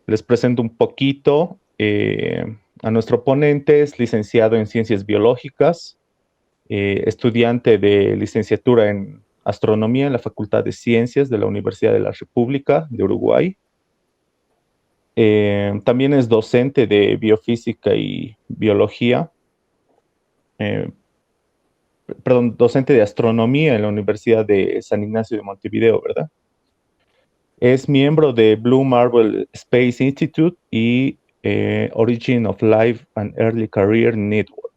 Les presento un poquito. A nuestro ponente es licenciado en Ciencias Biológicas, estudiante de licenciatura en Astronomía en la Facultad de Ciencias de la Universidad de la República de Uruguay. También es docente de Biofísica y Biología, eh, perdón, docente de Astronomía en la Universidad de San Ignacio de Montevideo, ¿verdad? Es miembro de Blue Marble Space Institute y Origin of Life and Early Career Network,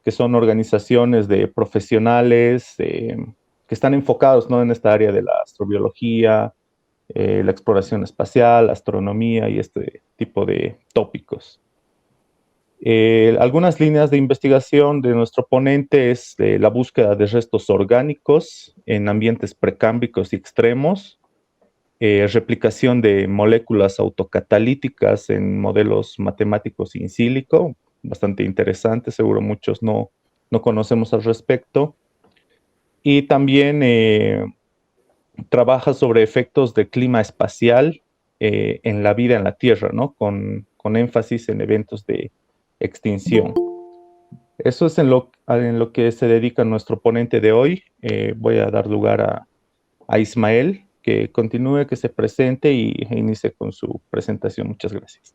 que son organizaciones de profesionales que están enfocados, ¿no?, en esta área de la astrobiología, la exploración espacial, astronomía y este tipo de tópicos. Algunas líneas de investigación de nuestro ponente es la búsqueda de restos orgánicos en ambientes precámbicos y extremos, replicación de moléculas autocatalíticas en modelos matemáticos in silico, bastante interesante, seguro muchos no conocemos al respecto. Y también trabaja sobre efectos de clima espacial en la vida en la Tierra, ¿no? Con énfasis en eventos de extinción. Eso es en lo que se dedica nuestro ponente de hoy. Voy a dar lugar a Ismael, que continúe, que se presente y inicie con su presentación. Muchas gracias.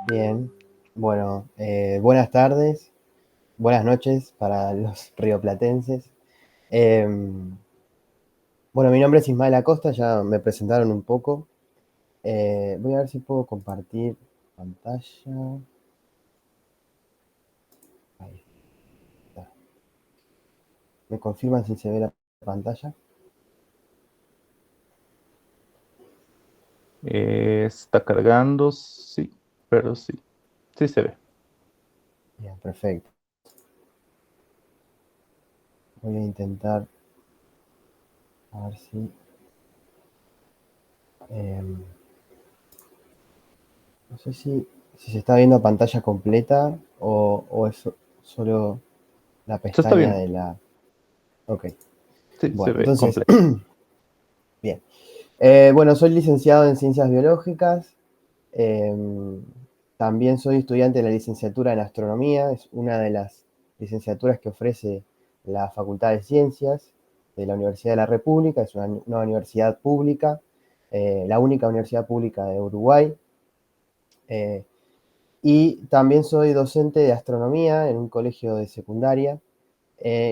Bien, bueno, buenas tardes, buenas noches para los rioplatenses. Bueno, mi nombre es Ismael Acosta, ya me presentaron un poco. Voy a ver si puedo compartir pantalla. Ahí está. ¿Me confirman si se ve la pantalla? Está cargando, sí, pero sí, sí se ve. Bien, perfecto. Voy a intentar, a ver si... no sé si se está viendo pantalla completa o es solo la Se está pestaña bien, de la... Ok, sí, se bueno, ve entonces, completo. bien. Bueno, soy licenciado en Ciencias Biológicas. eh, También soy estudiante de la licenciatura en Astronomía. Es una de las licenciaturas que ofrece la Facultad de Ciencias de la Universidad de la República. Es una universidad pública, la única universidad pública de Uruguay. Eh, y también soy docente de Astronomía en un colegio de secundaria,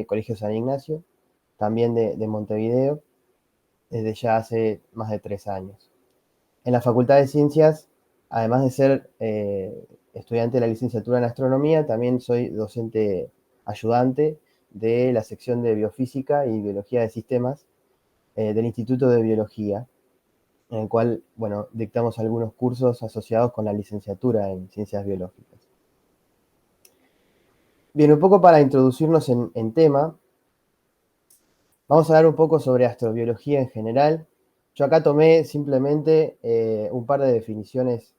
Colegio San Ignacio, también de Montevideo, desde ya hace más de 3 años. En la Facultad de Ciencias, además de ser estudiante de la licenciatura en Astronomía, también soy docente ayudante de la sección de Biofísica y Biología de Sistemas del Instituto de Biología, en el cual, bueno, dictamos algunos cursos asociados con la licenciatura en Ciencias Biológicas. Bien, un poco para introducirnos en tema, vamos a hablar un poco sobre astrobiología en general. Yo acá tomé simplemente un par de definiciones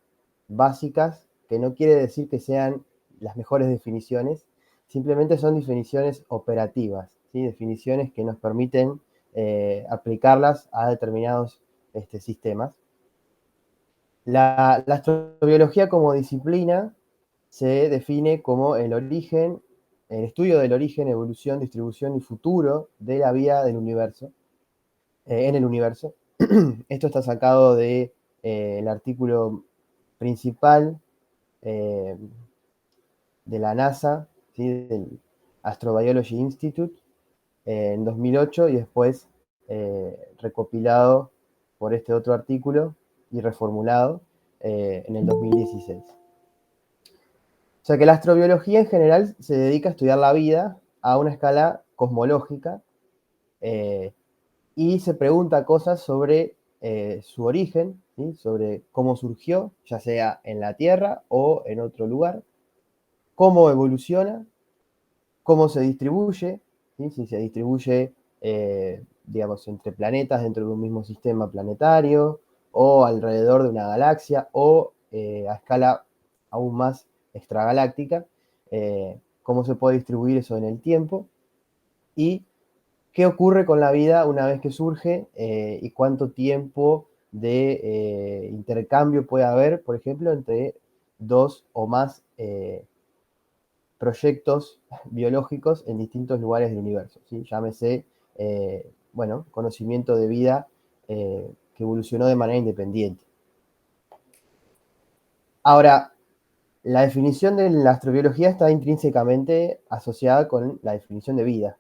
básicas, que no quiere decir que sean las mejores definiciones, simplemente son definiciones operativas, ¿sí? Definiciones que nos permiten aplicarlas a determinados sistemas. La astrobiología como disciplina se define como el origen, el estudio del origen, evolución, distribución y futuro de la vida del universo, en el universo. Esto está sacado de el artículo principal eh, de la NASA, ¿sí? Del Astrobiology Institute, en 2008 y después recopilado por este otro artículo y reformulado en el 2016. O sea que la astrobiología en general se dedica a estudiar la vida a una escala cosmológica eh, y se pregunta cosas sobre su origen, ¿sí? Sobre cómo surgió, ya sea en la Tierra o en otro lugar, cómo evoluciona, cómo se distribuye, ¿sí? Si se distribuye, digamos, entre planetas dentro de un mismo sistema planetario, o alrededor de una galaxia, o a escala aún más extragaláctica, cómo se puede distribuir eso en el tiempo, y qué ocurre con la vida una vez que surge y cuánto tiempo de intercambio puede haber, por ejemplo, entre dos o más proyectos biológicos en distintos lugares del universo, ¿sí? Llámese, bueno, conocimiento de vida que evolucionó de manera independiente. Ahora, la definición de la astrobiología está intrínsecamente asociada con la definición de vida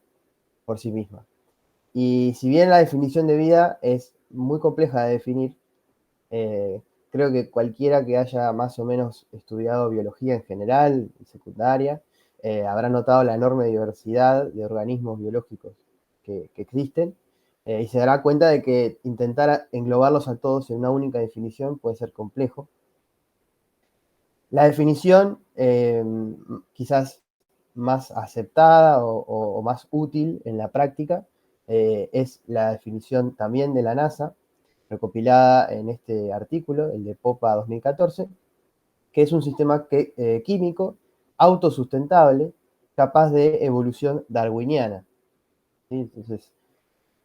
por sí misma. Y si bien la definición de vida es muy compleja de definir, creo que cualquiera que haya más o menos estudiado biología en general y secundaria, habrá notado la enorme diversidad de organismos biológicos que existen, y se dará cuenta de que intentar englobarlos a todos en una única definición puede ser complejo. La definición quizás más aceptada o más útil en la práctica es la definición también de la NASA, recopilada en este artículo, el de POPA 2014, que es un sistema químico autosustentable capaz de evolución darwiniana, ¿sí? Entonces,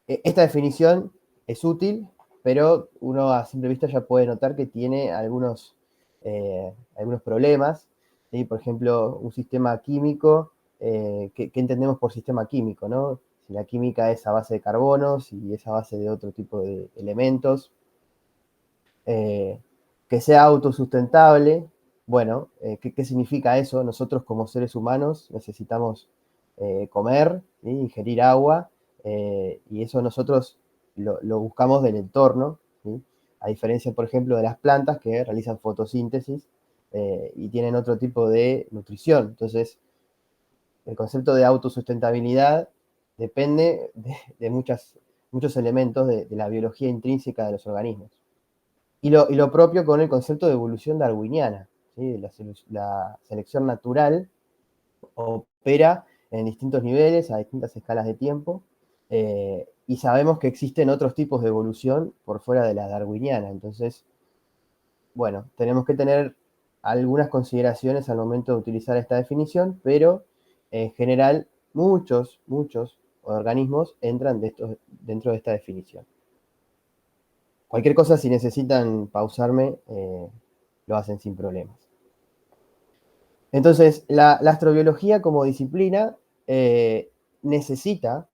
esta definición es útil, pero uno a simple vista ya puede notar que tiene algunos problemas, ¿sí? Por ejemplo, un sistema químico, ¿qué entendemos por sistema químico, ¿no? Si la química es a base de carbono, si es a base de otro tipo de elementos, que sea autosustentable. Bueno, ¿qué significa eso? Nosotros como seres humanos necesitamos comer, ¿sí? Ingerir agua, y eso nosotros lo buscamos del entorno, ¿sí? A diferencia, por ejemplo, de las plantas que realizan fotosíntesis y tienen otro tipo de nutrición. Entonces, el concepto de autosustentabilidad depende de muchos elementos de la biología intrínseca de los organismos. Y lo propio con el concepto de evolución darwiniana, ¿sí? La selección natural opera en distintos niveles, a distintas escalas de tiempo, y sabemos que existen otros tipos de evolución por fuera de la darwiniana. Entonces, bueno, tenemos que tener algunas consideraciones al momento de utilizar esta definición, pero en general muchos organismos entran dentro de esta definición. Cualquier cosa, si necesitan pausarme, lo hacen sin problemas. Entonces, la astrobiología como disciplina necesita,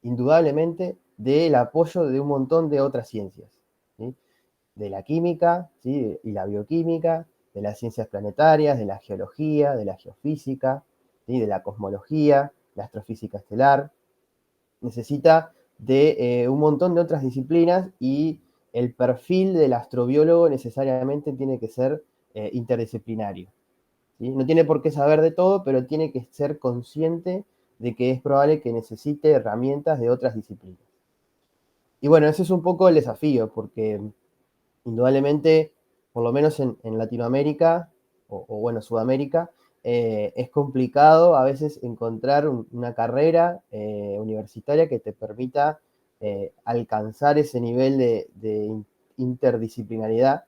indudablemente, del apoyo de un montón de otras ciencias, ¿sí? De la química, ¿sí? Y la bioquímica, de las ciencias planetarias, de la geología, de la geofísica, ¿sí? De la cosmología, la astrofísica estelar. Necesita de un montón de otras disciplinas y el perfil del astrobiólogo necesariamente tiene que ser interdisciplinario, ¿sí? No tiene por qué saber de todo, pero tiene que ser consciente de que es probable que necesite herramientas de otras disciplinas. Y bueno, ese es un poco el desafío, porque indudablemente, por lo menos en Latinoamérica, bueno, Sudamérica, es complicado a veces encontrar una carrera universitaria que te permita alcanzar ese nivel de interdisciplinaridad.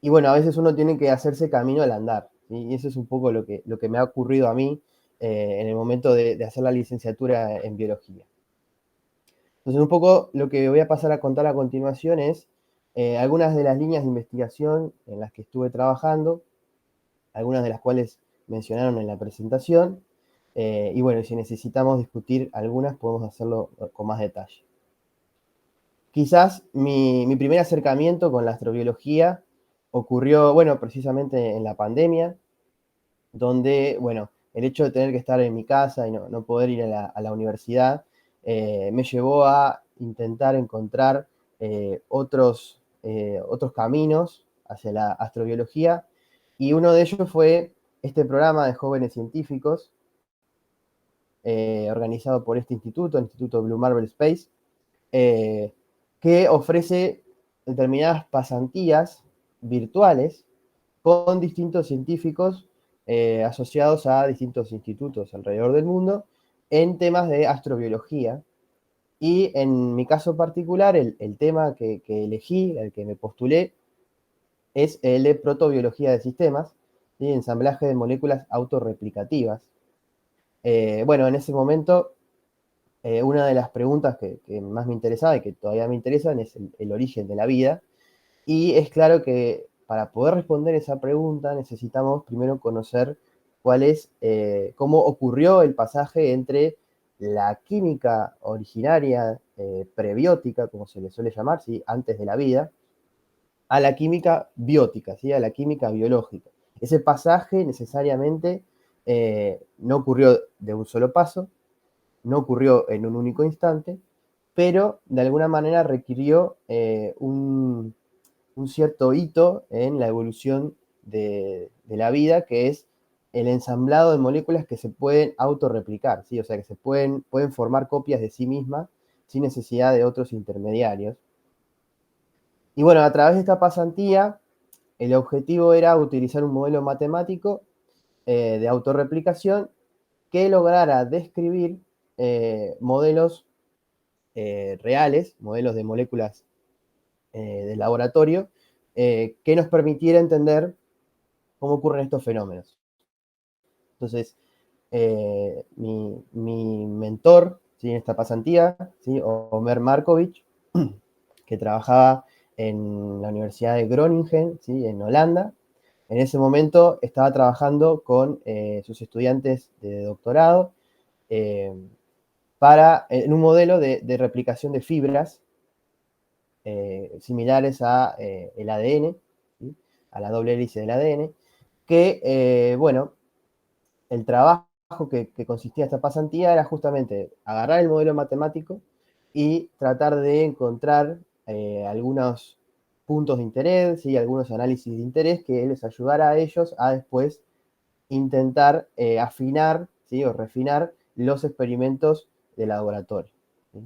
Y bueno, a veces uno tiene que hacerse camino al andar, ¿sí? Y eso es un poco lo que me ha ocurrido a mí en el momento de hacer la licenciatura en biología. Entonces, un poco lo que voy a pasar a contar a continuación es algunas de las líneas de investigación en las que estuve trabajando, algunas de las cuales mencionaron en la presentación, y bueno, si necesitamos discutir algunas, podemos hacerlo con más detalle. Quizás mi primer acercamiento con la astrobiología ocurrió, bueno, precisamente en la pandemia, donde, bueno, el hecho de tener que estar en mi casa y no poder ir a la universidad me llevó a intentar encontrar otros caminos hacia la astrobiología, y uno de ellos fue este programa de jóvenes científicos organizado por este instituto, el Instituto Blue Marble Space, eh, que ofrece determinadas pasantías virtuales con distintos científicos asociados a distintos institutos alrededor del mundo en temas de astrobiología. Y en mi caso particular, el tema que elegí, el que me postulé, es el de protobiología de sistemas, ¿sí? Ensamblaje de moléculas autorreplicativas. Bueno, en ese momento una de las preguntas que más me interesaba y que todavía me interesan es el origen de la vida. Y es claro que para poder responder esa pregunta necesitamos primero conocer cómo ocurrió el pasaje entre la química originaria, prebiótica, como se le suele llamar, ¿sí? Antes de la vida, a la química biótica, ¿sí? A la química biológica. Ese pasaje necesariamente no ocurrió de un solo paso, no ocurrió en un único instante, pero de alguna manera requirió un cierto hito en la evolución de la vida, que es el ensamblado de moléculas que se pueden autorreplicar, ¿sí? O sea, que pueden formar copias de sí mismas sin necesidad de otros intermediarios. Y bueno, a través de esta pasantía, el objetivo era utilizar un modelo matemático de autorreplicación que lograra describir modelos reales, modelos de moléculas de laboratorio, que nos permitiera entender cómo ocurren estos fenómenos. Entonces, mi mentor, ¿sí? En esta pasantía, ¿sí? Omer Markovich, que trabajaba en la Universidad de Groningen, ¿sí? En Holanda. En ese momento estaba trabajando con sus estudiantes de doctorado en un modelo de replicación de fibras similares a el ADN, ¿sí? A la doble hélice del ADN, que, bueno, el trabajo que consistía esta pasantía era justamente agarrar el modelo matemático y tratar de encontrar algunos puntos de interés y algunos análisis de interés que les ayudara a ellos a después intentar afinar, ¿sí? O refinar los experimentos de laboratorio, ¿sí?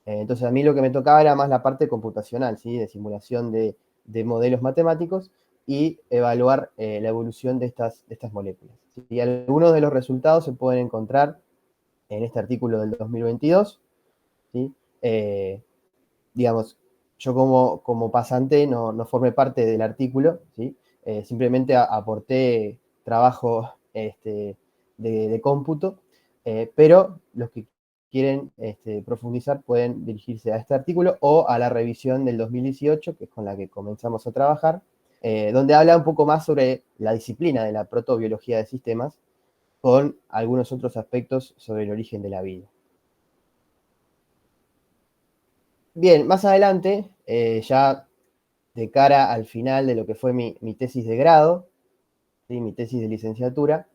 Entonces a mí lo que me tocaba era más la parte computacional, ¿sí? De simulación de modelos matemáticos y evaluar la evolución de estas moléculas, ¿sí? Y algunos de los resultados se pueden encontrar en este artículo del 2022, ¿sí? Digamos, yo como pasante no formé parte del artículo, ¿sí? Simplemente aporté trabajo de cómputo, pero los que quieren profundizar pueden dirigirse a este artículo o a la revisión del 2018, que es con la que comenzamos a trabajar, donde habla un poco más sobre la disciplina de la protobiología de sistemas, con algunos otros aspectos sobre el origen de la vida. Bien, más adelante, ya de cara al final de lo que fue mi tesis de grado, ¿sí? Mi tesis de licenciatura,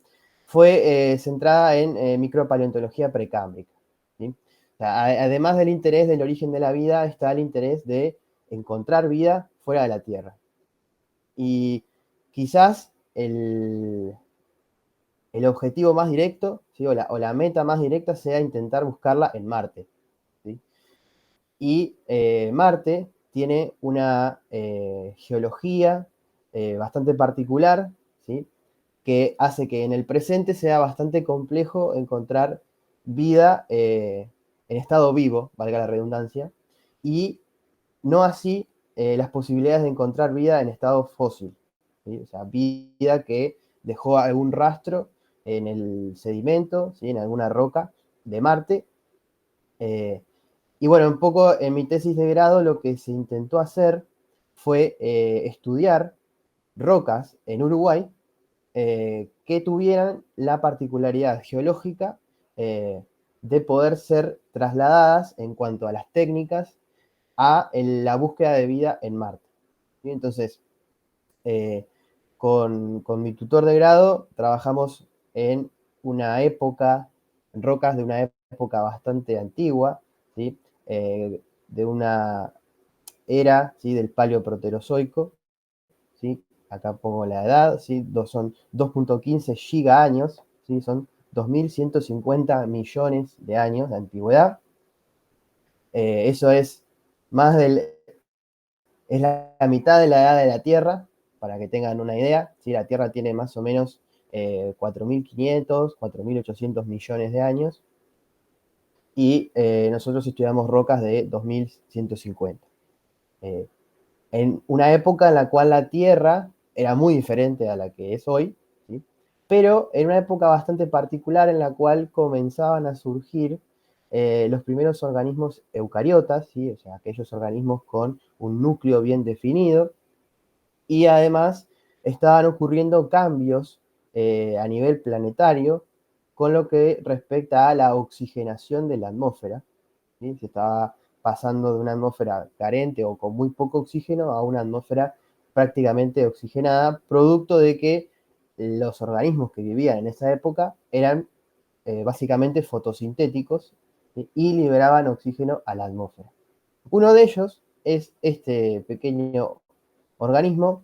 fue centrada en micropaleontología precámbrica, ¿sí? O sea, además del interés del origen de la vida, está el interés de encontrar vida fuera de la Tierra. Y quizás el objetivo más directo, ¿sí? O la meta más directa sea intentar buscarla en Marte, ¿sí? Y Marte tiene una geología bastante particular, ¿sí? Que hace que en el presente sea bastante complejo encontrar vida en estado vivo, valga la redundancia, y no así las posibilidades de encontrar vida en estado fósil, ¿sí? O sea, vida que dejó algún rastro en el sedimento, ¿sí? En alguna roca de Marte. Y bueno, un poco en mi tesis de grado lo que se intentó hacer fue estudiar rocas en Uruguay que tuvieran la particularidad geológica de poder ser trasladadas en cuanto a las técnicas en la búsqueda de vida en Marte, ¿sí? Entonces, eh, con mi tutor de grado trabajamos en una época, en rocas de una época bastante antigua, ¿sí? De una era, ¿sí? Del Paleoproterozoico, ¿sí? Acá pongo la edad, ¿sí? Son 2.15 giga-años, ¿sí? Son 2.150 millones de años de antigüedad. Eso es más es la mitad de la edad de la Tierra, para que tengan una idea, ¿sí? La Tierra tiene más o menos 4.500, 4.800 millones de años, y nosotros estudiamos rocas de 2.150. En una época en la cual la Tierra era muy diferente a la que es hoy, ¿sí? Pero en una época bastante particular en la cual comenzaban a surgir los primeros organismos eucariotas, ¿sí? O sea, aquellos organismos con un núcleo bien definido, y además estaban ocurriendo cambios a nivel planetario con lo que respecta a la oxigenación de la atmósfera. ¿Sí? Se estaba pasando de una atmósfera carente o con muy poco oxígeno a una atmósfera prácticamente oxigenada, producto de que los organismos que vivían en esa época eran básicamente fotosintéticos, ¿sí? Y liberaban oxígeno a la atmósfera. Uno de ellos es este pequeño organismo,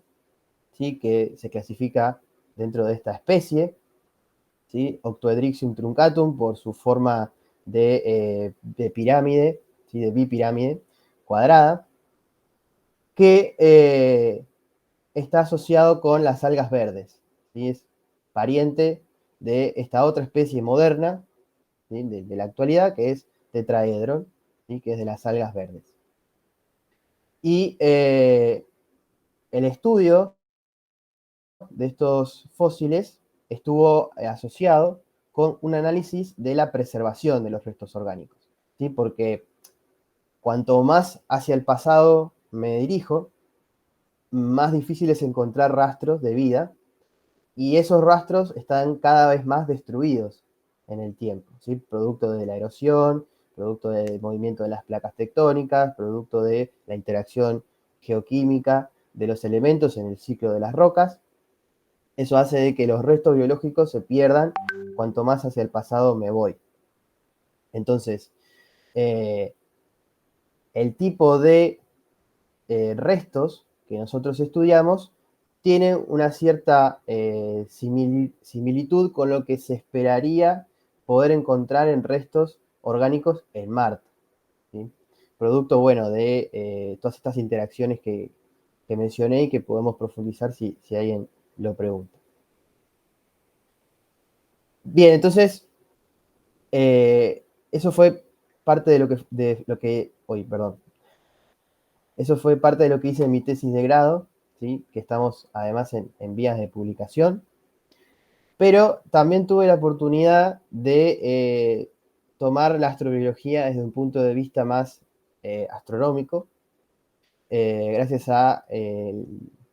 ¿sí? Que se clasifica dentro de esta especie, ¿sí? Octoedrixium truncatum, por su forma de pirámide, ¿sí? De bipirámide cuadrada, que está asociado con las algas verdes, ¿sí? Es pariente de esta otra especie moderna, ¿sí? de la actualidad, que es Tetraedron, ¿sí? Que es de las algas verdes. Y el estudio de estos fósiles estuvo asociado con un análisis de la preservación de los restos orgánicos, ¿sí? Porque cuanto más hacia el pasado me dirijo, más difícil es encontrar rastros de vida, y esos rastros están cada vez más destruidos en el tiempo, ¿sí? Producto de la erosión, producto del movimiento de las placas tectónicas, producto de la interacción geoquímica de los elementos en el ciclo de las rocas. Eso hace de que los restos biológicos se pierdan cuanto más hacia el pasado me voy. Entonces, eh, el tipo de restos que nosotros estudiamos tienen una cierta similitud con lo que se esperaría poder encontrar en restos orgánicos en Marte, ¿sí? Producto, bueno, de todas estas interacciones que mencioné y que podemos profundizar si alguien lo pregunta. Bien, entonces, eso fue parte eso fue parte de lo que hice en mi tesis de grado, ¿sí? Que estamos además en vías de publicación. Pero también tuve la oportunidad de tomar la astrobiología desde un punto de vista más astronómico, gracias al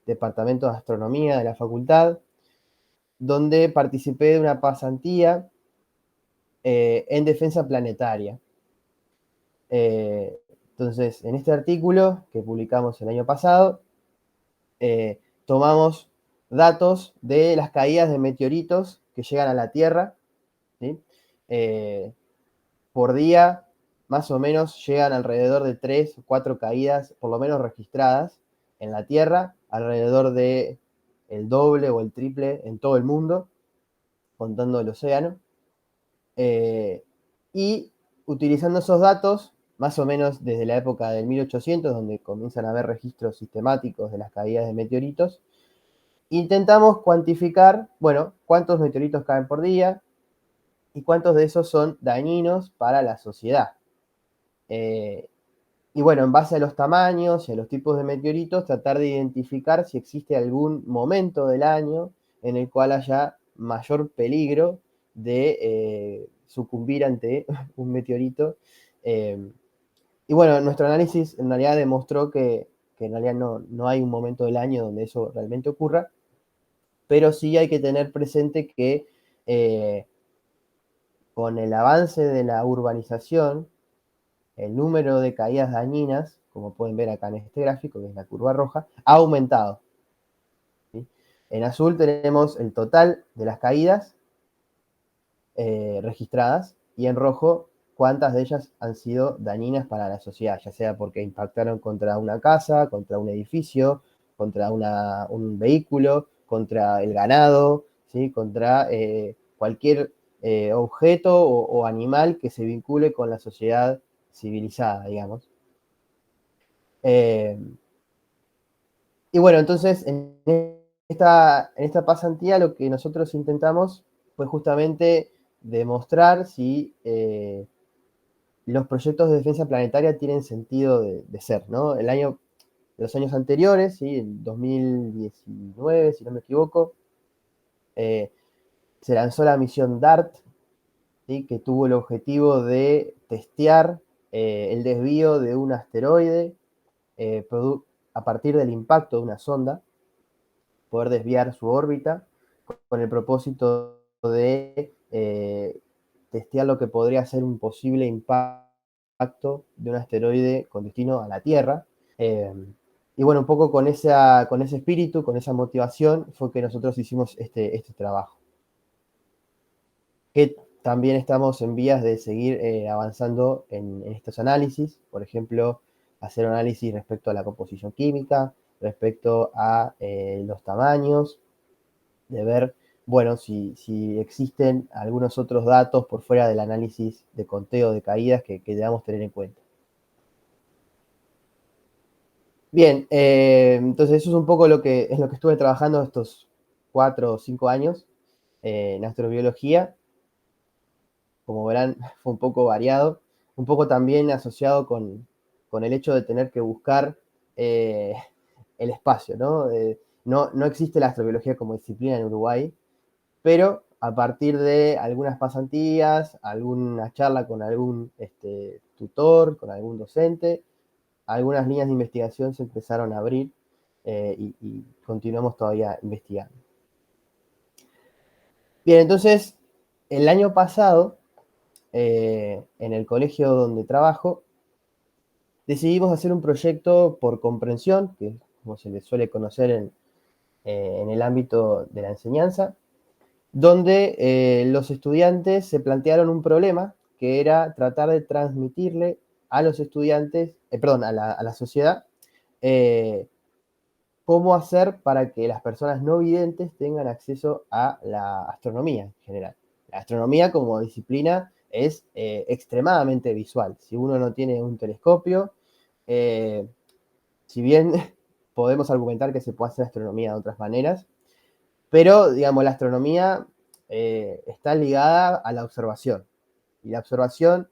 Departamento de Astronomía de la facultad, donde participé de una pasantía en defensa planetaria. Entonces, en este artículo que publicamos el año pasado, tomamos datos de las caídas de meteoritos que llegan a la Tierra, ¿sí? Por día, más o menos, llegan alrededor de 3 o 4 caídas, por lo menos registradas, en la Tierra, alrededor de el doble o el triple en todo el mundo, contando el océano. Y utilizando esos datos, más o menos desde la época del 1800, donde comienzan a haber registros sistemáticos de las caídas de meteoritos, intentamos cuantificar, bueno, cuántos meteoritos caen por día y cuántos de esos son dañinos para la sociedad. Y bueno, en base a los tamaños y a los tipos de meteoritos, tratar de identificar si existe algún momento del año en el cual haya mayor peligro de sucumbir ante un meteorito. Y bueno, nuestro análisis en realidad demostró que en realidad no hay un momento del año donde eso realmente ocurra, pero sí hay que tener presente que con el avance de la urbanización, el número de caídas dañinas, como pueden ver acá en este gráfico, que es la curva roja, ha aumentado, ¿sí? En azul tenemos el total de las caídas registradas, y en rojo cuántas de ellas han sido dañinas para la sociedad, ya sea porque impactaron contra una casa, contra un edificio, contra un vehículo, contra el ganado, ¿sí? Contra cualquier objeto o animal que se vincule con la sociedad civilizada, digamos. Eh, y bueno, entonces en esta pasantía lo que nosotros intentamos fue justamente demostrar si los proyectos de defensa planetaria tienen sentido de ser, ¿no? Los años anteriores, ¿sí? En 2019, si no me equivoco, se lanzó la misión DART, ¿sí? Que tuvo el objetivo de testear el desvío de un asteroide a partir del impacto de una sonda, poder desviar su órbita con el propósito de testear lo que podría ser un posible impacto de un asteroide con destino a la Tierra. Y bueno, un poco con ese espíritu, con esa motivación, fue que nosotros hicimos este trabajo. Que también estamos en vías de seguir avanzando en estos análisis, por ejemplo, hacer análisis respecto a la composición química, respecto a los tamaños, de ver, bueno, si existen algunos otros datos por fuera del análisis de conteo de caídas que debamos tener en cuenta. Bien, entonces eso es un poco lo que estuve trabajando estos 4 o 5 años en astrobiología. Como verán, fue un poco variado, un poco también asociado con el hecho de tener que buscar el espacio, ¿no? No existe la astrobiología como disciplina en Uruguay, pero a partir de algunas pasantías, alguna charla con algún tutor, con algún docente, algunas líneas de investigación se empezaron a abrir y continuamos todavía investigando. Bien, entonces, el año pasado, en el colegio donde trabajo, decidimos hacer un proyecto por comprensión, que es como se le suele conocer en el ámbito de la enseñanza, donde los estudiantes se plantearon un problema que era tratar de transmitirle a los estudiantes, perdón, a la sociedad, cómo hacer para que las personas no videntes tengan acceso a la astronomía en general. La astronomía como disciplina es extremadamente visual. Si uno no tiene un telescopio, si bien podemos argumentar que se puede hacer astronomía de otras maneras, pero, digamos, la astronomía está ligada a la observación. Y la observación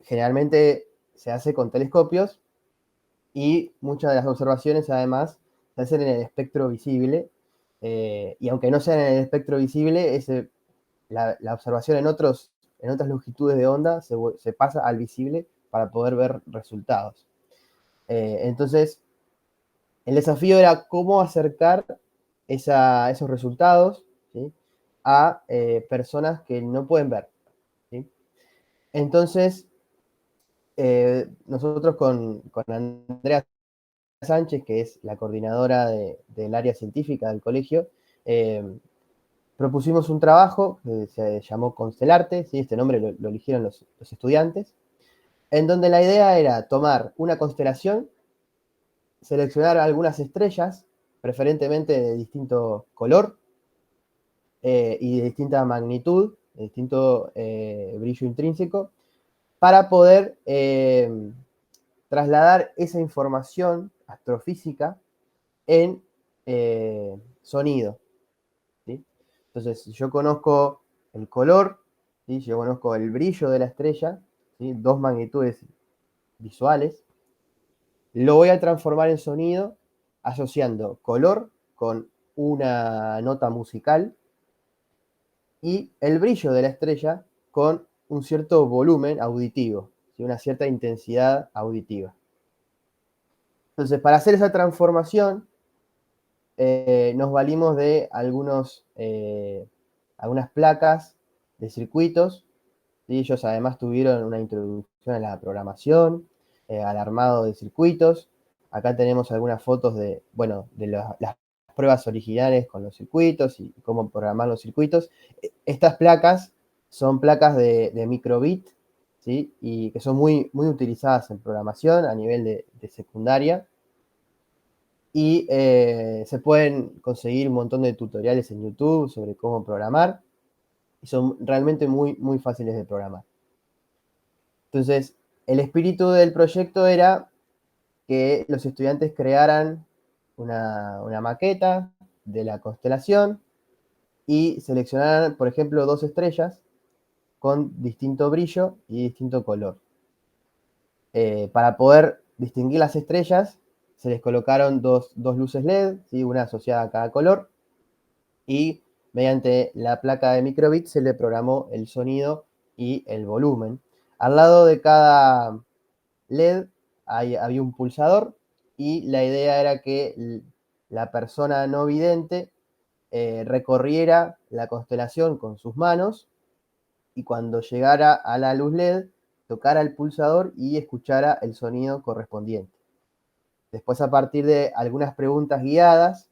generalmente se hace con telescopios y muchas de las observaciones, además, se hacen en el espectro visible. Y aunque no sean en el espectro visible, la observación en otras longitudes de onda se pasa al visible para poder ver resultados. Entonces, el desafío era cómo acercar esos resultados, ¿sí? A personas que no pueden ver, ¿sí? Entonces, nosotros con Andrea Sánchez, que es la coordinadora del área científica del colegio, propusimos un trabajo que se llamó Constelarte, ¿sí? Este nombre lo eligieron los estudiantes, en donde la idea era tomar una constelación, seleccionar algunas estrellas, preferentemente de distinto color y de distinta magnitud, de distinto brillo intrínseco, para poder trasladar esa información astrofísica en sonido, ¿sí? Entonces, si yo conozco el color, ¿sí? Si yo conozco el brillo de la estrella, ¿sí? Dos magnitudes visuales, lo voy a transformar en sonido asociando color con una nota musical y el brillo de la estrella con un cierto volumen auditivo, ¿sí? Una cierta intensidad auditiva. Entonces, para hacer esa transformación, nos valimos de algunas placas de circuitos. ¿Sí? Ellos además tuvieron una introducción a la programación, al armado de circuitos. Acá tenemos algunas fotos de las pruebas originales con los circuitos y cómo programar los circuitos. Estas placas son placas de microbit, ¿sí? Y que son muy, muy utilizadas en programación a nivel de secundaria. Y se pueden conseguir un montón de tutoriales en YouTube sobre cómo programar. Y son realmente muy, muy fáciles de programar. Entonces, el espíritu del proyecto era que los estudiantes crearan una maqueta de la constelación y seleccionaran, por ejemplo, dos estrellas con distinto brillo y distinto color. Para poder distinguir las estrellas, se les colocaron dos luces LED, ¿sí? Una asociada a cada color, y mediante la placa de microbit se le programó el sonido y el volumen. Al lado de cada LED había un pulsador y la idea era que la persona no vidente recorriera la constelación con sus manos y cuando llegara a la luz LED, tocara el pulsador y escuchara el sonido correspondiente. Después, a partir de algunas preguntas guiadas,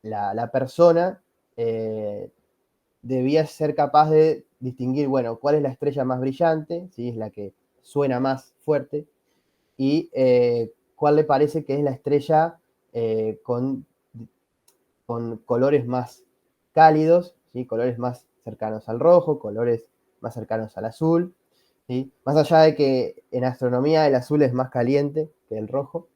la persona debía ser capaz de distinguir, bueno, cuál es la estrella más brillante, ¿sí? Es la que suena más fuerte, y cuál le parece que es la estrella con colores más cálidos, ¿sí? Colores más cercanos al rojo, colores más cercanos al azul, ¿sí? Más allá de que en astronomía el azul es más caliente que el rojo,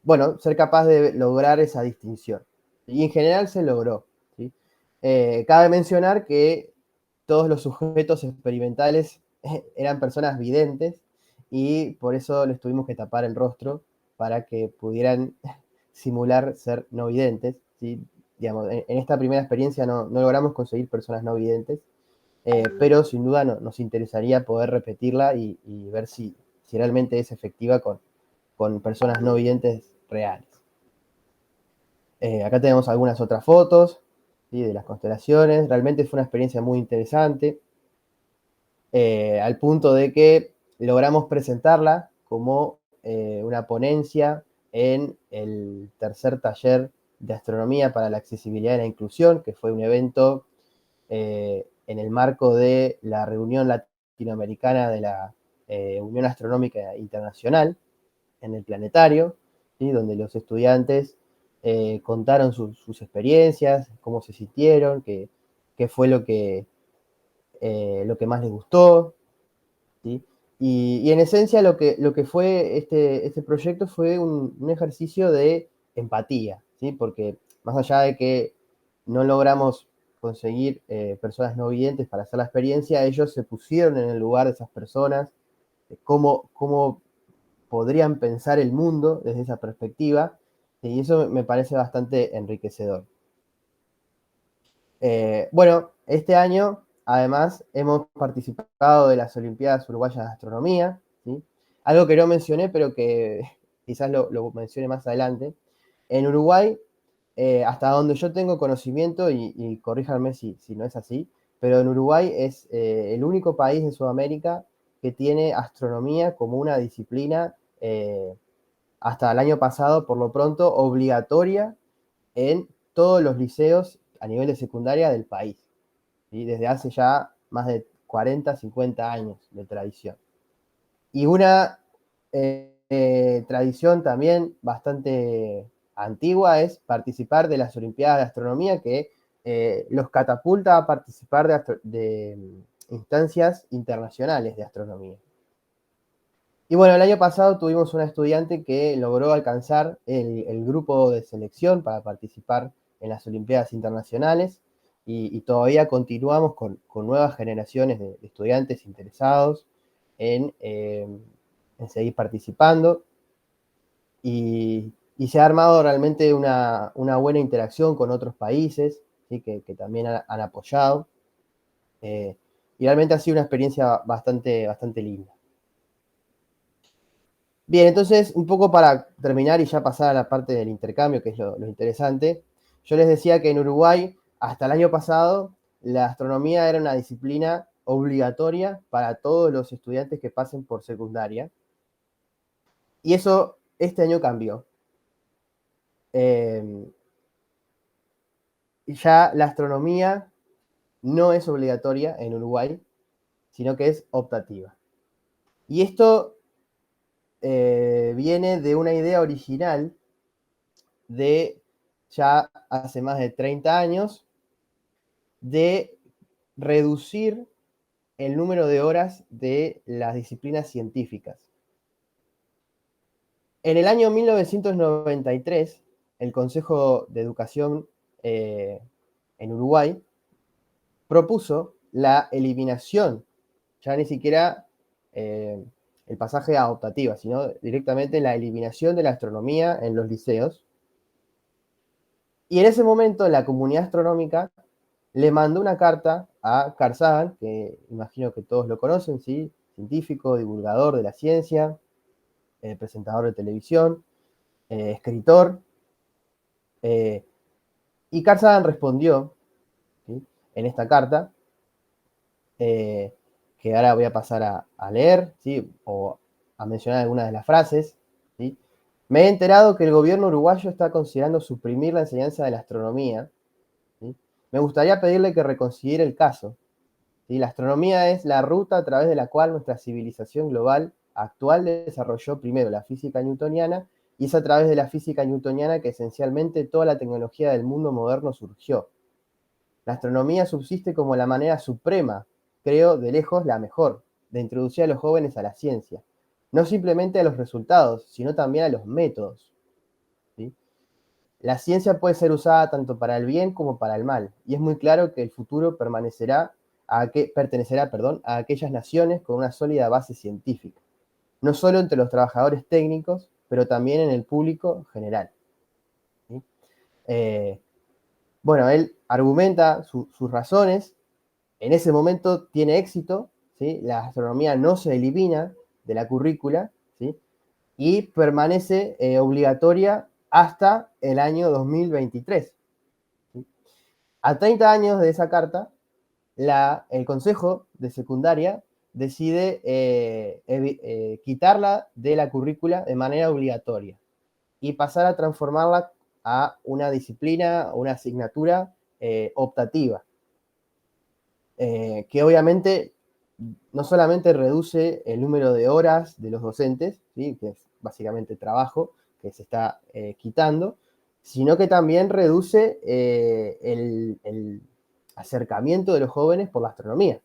bueno, ser capaz de lograr esa distinción. Y en general se logró, ¿sí? Cabe mencionar que todos los sujetos experimentales eran personas videntes y por eso les tuvimos que tapar el rostro para que pudieran simular ser no videntes, ¿sí? Digamos, en esta primera experiencia no logramos conseguir personas no videntes, pero sin duda nos interesaría poder repetirla y ver si realmente es efectiva con personas no videntes reales. Acá tenemos algunas otras fotos, ¿sí? De las constelaciones. Realmente fue una experiencia muy interesante, al punto de que logramos presentarla como una ponencia en el tercer taller de astronomía para la accesibilidad y la inclusión, que fue un evento en el marco de la reunión latinoamericana de la Unión Astronómica Internacional en el planetario, ¿sí? Donde los estudiantes contaron sus experiencias, cómo se sintieron, qué fue lo que más les gustó, ¿sí? Y en esencia lo que fue este proyecto fue un ejercicio de empatía, ¿sí? Porque más allá de que no logramos conseguir personas no videntes para hacer la experiencia, ellos se pusieron en el lugar de esas personas, cómo podrían pensar el mundo desde esa perspectiva, y eso me parece bastante enriquecedor. Bueno, este año además hemos participado de las Olimpiadas Uruguayas de Astronomía, ¿sí? Algo que no mencioné, pero que quizás lo mencione más adelante. En Uruguay, hasta donde yo tengo conocimiento, y corríjanme si no es así, pero en Uruguay es el único país de Sudamérica que tiene astronomía como una disciplina, hasta el año pasado, por lo pronto, obligatoria en todos los liceos a nivel de secundaria del país, ¿sí? Desde hace ya más de 40, 50 años de tradición. Y una tradición también bastante antigua es participar de las Olimpiadas de Astronomía, que los catapulta a participar de instancias internacionales de astronomía. Y bueno, el año pasado tuvimos una estudiante que logró alcanzar el grupo de selección para participar en las Olimpiadas Internacionales y todavía continuamos con nuevas generaciones de estudiantes interesados en seguir participando y se ha armado realmente una buena interacción con otros países, ¿sí? que también han apoyado, y realmente ha sido una experiencia bastante linda. Bien, entonces, un poco para terminar y ya pasar a la parte del intercambio, que es lo interesante, yo les decía que en Uruguay, hasta el año pasado, la astronomía era una disciplina obligatoria para todos los estudiantes que pasen por secundaria. Y eso este año cambió. Ya la astronomía no es obligatoria en Uruguay, sino que es optativa. Y esto viene de una idea original de ya hace más de 30 años de reducir el número de horas de las disciplinas científicas. En el año 1993, el Consejo de Educación en Uruguay propuso la eliminación, ya ni siquiera el pasaje a optativa, sino directamente la eliminación de la astronomía en los liceos. Y en ese momento la comunidad astronómica le mandó una carta a Carl Sagan, que imagino que todos lo conocen, ¿sí? Científico, divulgador de la ciencia, presentador de televisión, escritor. Y Carl Sagan respondió, ¿sí?, en esta carta, que ahora voy a pasar a leer, ¿sí?, o a mencionar algunas de las frases, ¿sí? Me he enterado que el gobierno uruguayo está considerando suprimir la enseñanza de la astronomía, ¿sí? Me gustaría pedirle que reconsidere el caso, ¿sí? La astronomía es la ruta a través de la cual nuestra civilización global actual desarrolló primero la física newtoniana, y es a través de la física newtoniana que esencialmente toda la tecnología del mundo moderno surgió. La astronomía subsiste como la manera suprema, creo de lejos la mejor, de introducir a los jóvenes a la ciencia. No simplemente a los resultados, sino también a los métodos, ¿sí? La ciencia puede ser usada tanto para el bien como para el mal, y es muy claro que el futuro pertenecerá a aquellas naciones con una sólida base científica, no solo entre los trabajadores técnicos, pero también en el público general, ¿sí? Eh, bueno, él argumenta sus razones. En ese momento tiene éxito, ¿sí? La astronomía no se elimina de la currícula, ¿sí?, y permanece obligatoria hasta el año 2023. ¿Sí? A 30 años de esa carta, el Consejo de Secundaria decide quitarla de la currícula de manera obligatoria y pasar a transformarla a una disciplina, una asignatura optativa, que obviamente no solamente reduce el número de horas de los docentes, ¿sí?, que es básicamente trabajo que se está quitando, sino que también reduce el acercamiento de los jóvenes por la astronomía,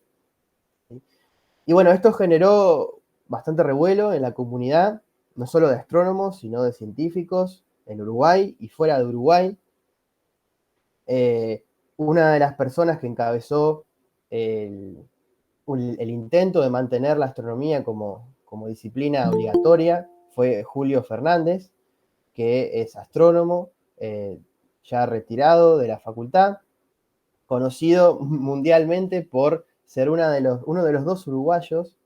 ¿sí? Y bueno, esto generó bastante revuelo en la comunidad, no solo de astrónomos, sino de científicos en Uruguay y fuera de Uruguay. Eh, una de las personas que encabezó el, el intento de mantener la astronomía como disciplina obligatoria fue Julio Fernández, que es astrónomo, ya retirado de la facultad, conocido mundialmente por ser uno de los dos uruguayos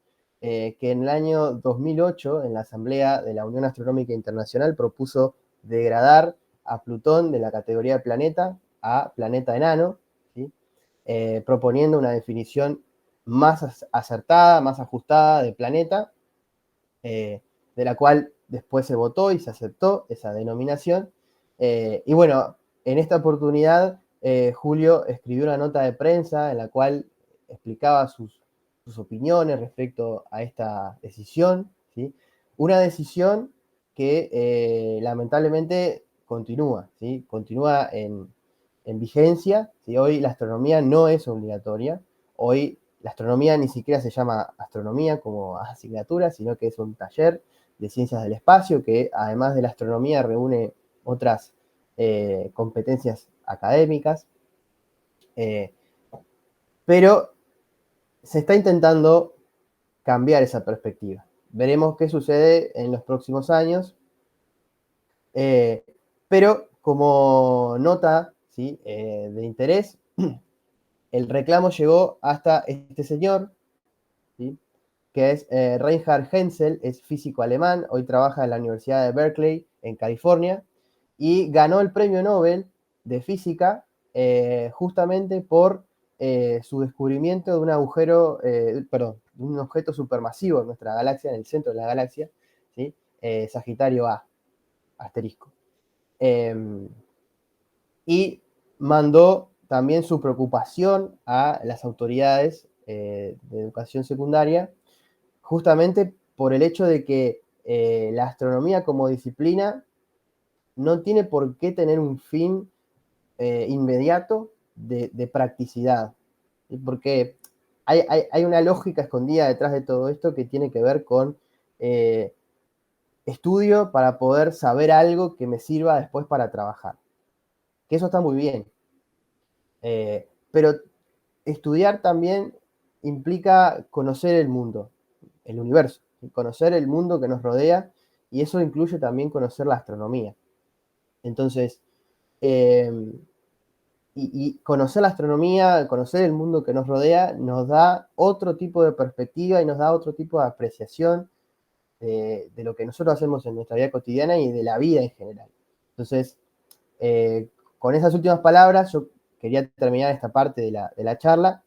que en el año 2008, en la Asamblea de la Unión Astronómica Internacional, propuso degradar a Plutón de la categoría de planeta a planeta enano, ¿sí?, proponiendo una definición más acertada, más ajustada de planeta, de la cual después se votó y se aceptó esa denominación. Y bueno, en esta oportunidad, Julio escribió una nota de prensa en la cual explicaba sus opiniones respecto a esta decisión, ¿sí? Una decisión que lamentablemente continúa, ¿sí? Continúa en vigencia, ¿sí? Hoy la astronomía no es obligatoria, hoy la astronomía ni siquiera se llama astronomía como asignatura, sino que es un taller de ciencias del espacio que además de la astronomía reúne otras competencias académicas, eh, pero se está intentando cambiar esa perspectiva. Veremos qué sucede en los próximos años, eh, pero como nota, ¿sí?, de interés, el reclamo llegó hasta este señor, ¿sí?, que es Reinhard Hensel, es físico alemán, hoy trabaja en la Universidad de Berkeley, en California, y ganó el premio Nobel de Física justamente por su descubrimiento de un agujero, perdón, de un objeto supermasivo en nuestra galaxia, en el centro de la galaxia, ¿sí?, Sagitario A, asterisco. Y mandó también su preocupación a las autoridades de educación secundaria, justamente por el hecho de que la astronomía como disciplina no tiene por qué tener un fin inmediato de practicidad, ¿sí? Porque hay una lógica escondida detrás de todo esto que tiene que ver con estudio para poder saber algo que me sirva después para trabajar. Que eso está muy bien. Pero estudiar también implica conocer el mundo, el universo, conocer el mundo que nos rodea, y eso incluye también conocer la astronomía. Entonces, eh, y conocer la astronomía, conocer el mundo que nos rodea, nos da otro tipo de perspectiva y nos da otro tipo de apreciación de lo que nosotros hacemos en nuestra vida cotidiana y de la vida en general. Entonces, con esas últimas palabras, yo quería terminar esta parte de la charla.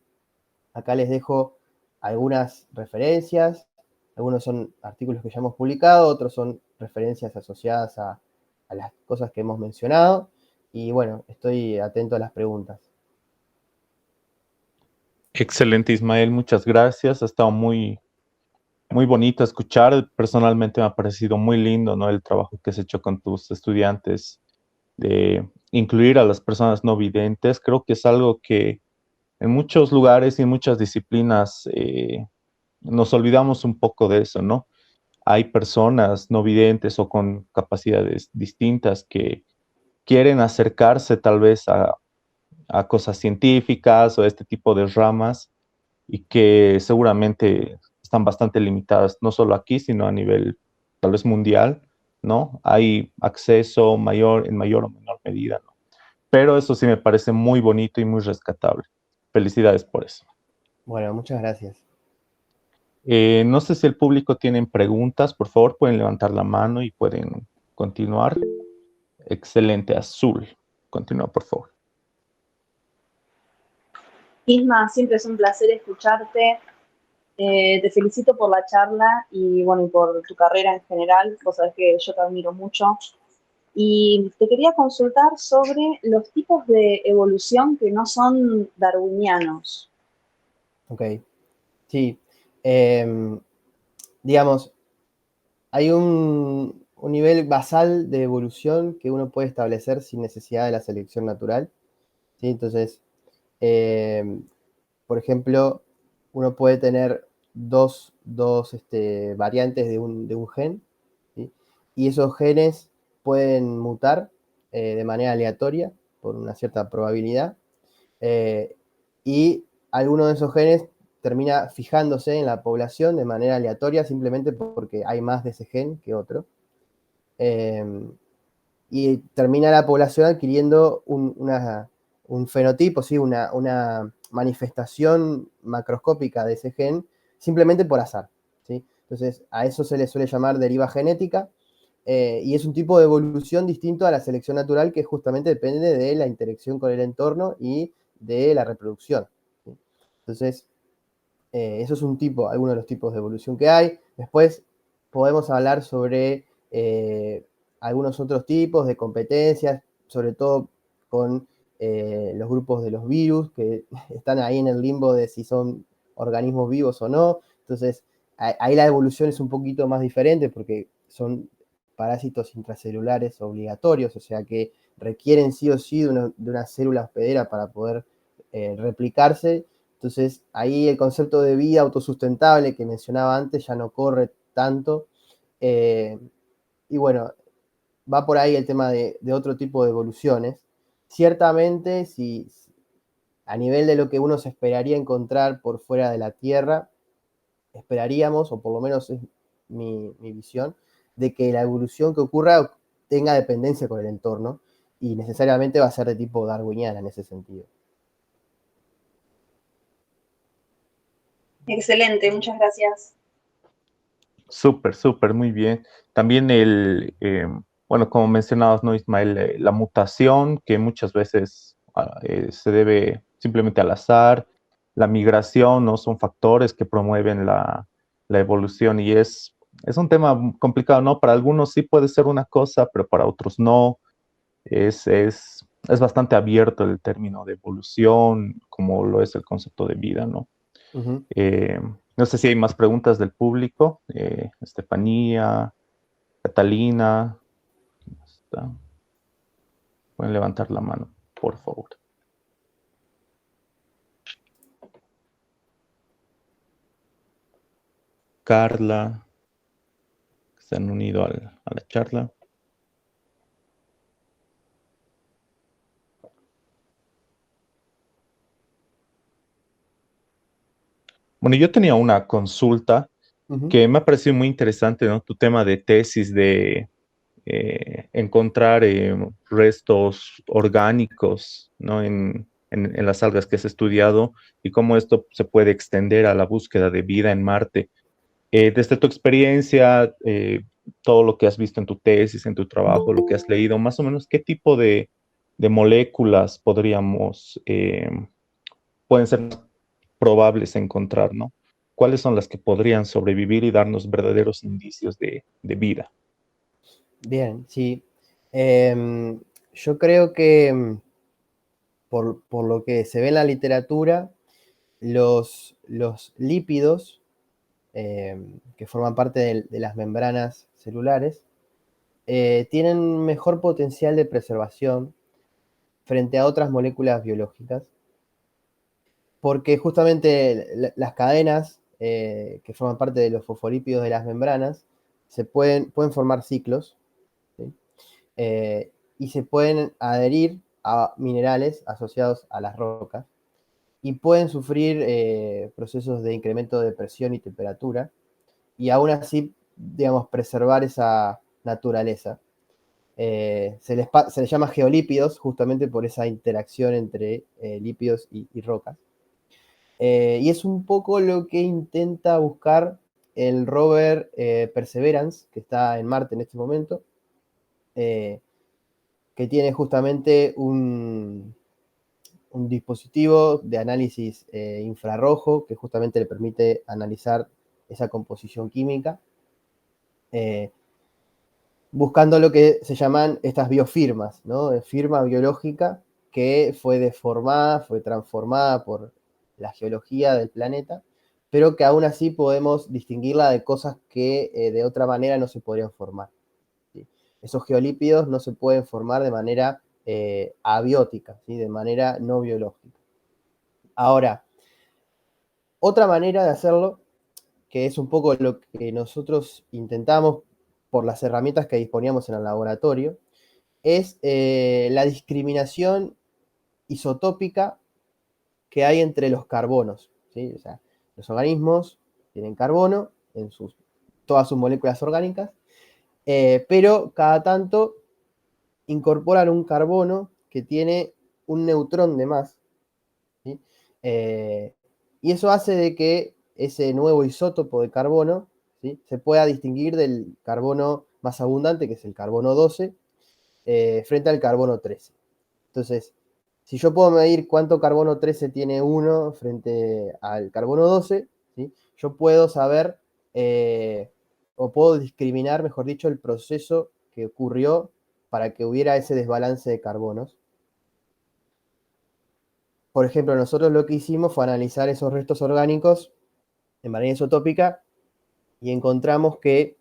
Acá les dejo algunas referencias. Algunos son artículos que ya hemos publicado, otros son referencias asociadas a las cosas que hemos mencionado. Y bueno, estoy atento a las preguntas. Excelente, Ismael, muchas gracias. Ha estado muy, muy bonito escuchar. Personalmente me ha parecido muy lindo, ¿no? El trabajo que has hecho con tus estudiantes de incluir a las personas no videntes. Creo que es algo que en muchos lugares y en muchas disciplinas nos olvidamos un poco de eso, ¿no? Hay personas no videntes o con capacidades distintas que quieren acercarse tal vez a cosas científicas o este tipo de ramas y que seguramente están bastante limitadas, no solo aquí, sino a nivel tal vez mundial, ¿no? Hay acceso mayor, en mayor o menor medida, ¿no? Pero eso sí me parece muy bonito y muy rescatable. Felicidades por eso. Bueno, muchas gracias. No sé si el público tiene preguntas, por favor pueden levantar la mano y pueden continuar. Excelente, Azul. Continúa, por favor. Isma, siempre es un placer escucharte. Te felicito por la charla y bueno, y por tu carrera en general. Vos sabés que yo te admiro mucho. Y te quería consultar sobre los tipos de evolución que no son darwinianos. Ok, sí. Em, digamos, hay un nivel basal de evolución que uno puede establecer sin necesidad de la selección natural. ¿Sí? Entonces, em, por ejemplo, uno puede tener dos variantes de un gen, ¿sí? Y esos genes pueden mutar de manera aleatoria por una cierta probabilidad, eh, y alguno de esos genes termina fijándose en la población de manera aleatoria simplemente porque hay más de ese gen que otro. Eh, y termina la población adquiriendo un fenotipo, ¿sí? Una manifestación macroscópica de ese gen simplemente por azar. ¿Sí? Entonces, a eso se le suele llamar deriva genética, y es un tipo de evolución distinto a la selección natural que justamente depende de la interacción con el entorno y de la reproducción. ¿Sí? Entonces, eso es un tipo, alguno de los tipos de evolución que hay. Después podemos hablar sobre algunos otros tipos de competencias, sobre todo con los grupos de los virus, que están ahí en el limbo de si son organismos vivos o no. Entonces, ahí la evolución es un poquito más diferente porque son parásitos intracelulares obligatorios, o sea que requieren sí o sí de una célula hospedera para poder replicarse. Entonces, ahí el concepto de vida autosustentable que mencionaba antes ya no corre tanto. Eh, y bueno, va por ahí el tema de otro tipo de evoluciones. Ciertamente, si a nivel de lo que uno se esperaría encontrar por fuera de la Tierra, esperaríamos, o por lo menos es mi visión, de que la evolución que ocurra tenga dependencia con el entorno y necesariamente va a ser de tipo darwiniana en ese sentido. Excelente, muchas gracias. Súper, súper, muy bien. También bueno, como mencionabas, ¿no, Ismael? La mutación, que muchas veces se debe simplemente al azar, la migración, ¿no? Son factores que promueven la evolución y es un tema complicado, ¿no? Para algunos sí puede ser una cosa, pero para otros no. Es bastante abierto el término de evolución, como lo es el concepto de vida, ¿no? Uh -huh. No sé si hay más preguntas del público. Estefanía, Catalina, ¿está? Pueden levantar la mano, por favor. Carla, se han unido a la charla. Bueno, yo tenía una consulta Uh -huh. que me ha parecido muy interesante, ¿no? Tu tema de tesis de encontrar restos orgánicos, ¿no? En las algas que has estudiado y cómo esto se puede extender a la búsqueda de vida en Marte. Desde tu experiencia, todo lo que has visto en tu tesis, en tu trabajo, lo que has leído, más o menos, ¿qué tipo de moléculas pueden ser más probables encontrar, ¿no? ¿Cuáles son las que podrían sobrevivir y darnos verdaderos indicios de vida? Bien, sí. Yo creo que por lo que se ve en la literatura, los lípidos que forman parte de las membranas celulares tienen mejor potencial de preservación frente a otras moléculas biológicas, porque justamente las cadenas que forman parte de los fosfolípidos de las membranas pueden formar ciclos, ¿sí? Y se pueden adherir a minerales asociados a las rocas y pueden sufrir procesos de incremento de presión y temperatura y aún así, digamos, preservar esa naturaleza. Se les llama geolípidos justamente por esa interacción entre lípidos y rocas. Y es un poco lo que intenta buscar el rover Perseverance, que está en Marte en este momento, eh, que tiene justamente un dispositivo de análisis infrarrojo que justamente le permite analizar esa composición química, buscando lo que se llaman estas biofirmas, ¿no? Firma biológica que fue deformada, fue transformada por la geología del planeta, pero que aún así podemos distinguirla de cosas que de otra manera no se podrían formar, ¿sí? Esos geolípidos no se pueden formar de manera abiótica, ¿sí? De manera no biológica. Ahora, otra manera de hacerlo, que es un poco lo que nosotros intentamos por las herramientas que disponíamos en el laboratorio, es la discriminación isotópica que hay entre los carbonos, ¿sí? O sea, los organismos tienen carbono en todas sus moléculas orgánicas, pero cada tanto incorporan un carbono que tiene un neutrón de más, ¿sí? Y eso hace de que ese nuevo isótopo de carbono, ¿sí?, se pueda distinguir del carbono más abundante, que es el carbono 12, frente al carbono 13. Entonces, si yo puedo medir cuánto carbono 13 tiene uno frente al carbono 12, ¿sí?, yo puedo saber o puedo discriminar, mejor dicho, el proceso que ocurrió para que hubiera ese desbalance de carbonos. Por ejemplo, nosotros lo que hicimos fue analizar esos restos orgánicos de manera isotópica y encontramos que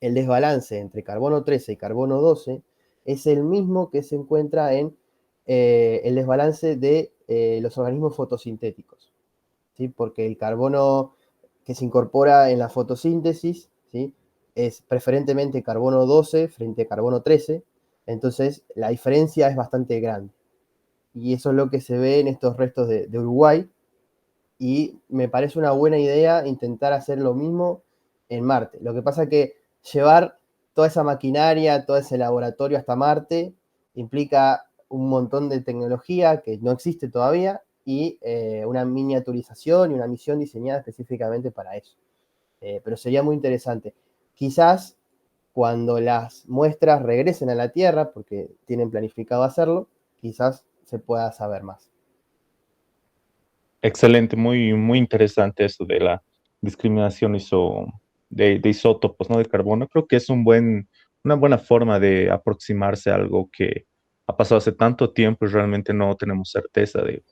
el desbalance entre carbono 13 y carbono 12 es el mismo que se encuentra en el desbalance de los organismos fotosintéticos, ¿sí? Porque el carbono que se incorpora en la fotosíntesis, ¿sí?, es preferentemente carbono 12 frente a carbono 13, entonces la diferencia es bastante grande. Y eso es lo que se ve en estos restos de Uruguay, y me parece una buena idea intentar hacer lo mismo en Marte. Lo que pasa es que llevar toda esa maquinaria, todo ese laboratorio hasta Marte implica un montón de tecnología que no existe todavía y una miniaturización y una misión diseñada específicamente para eso. Pero sería muy interesante. Quizás cuando las muestras regresen a la Tierra, porque tienen planificado hacerlo, quizás se pueda saber más. Excelente, muy, muy interesante eso de la discriminación de isótopos, ¿no? De carbono. Creo que es una buena forma de aproximarse a algo que ha pasado hace tanto tiempo y realmente no tenemos certeza de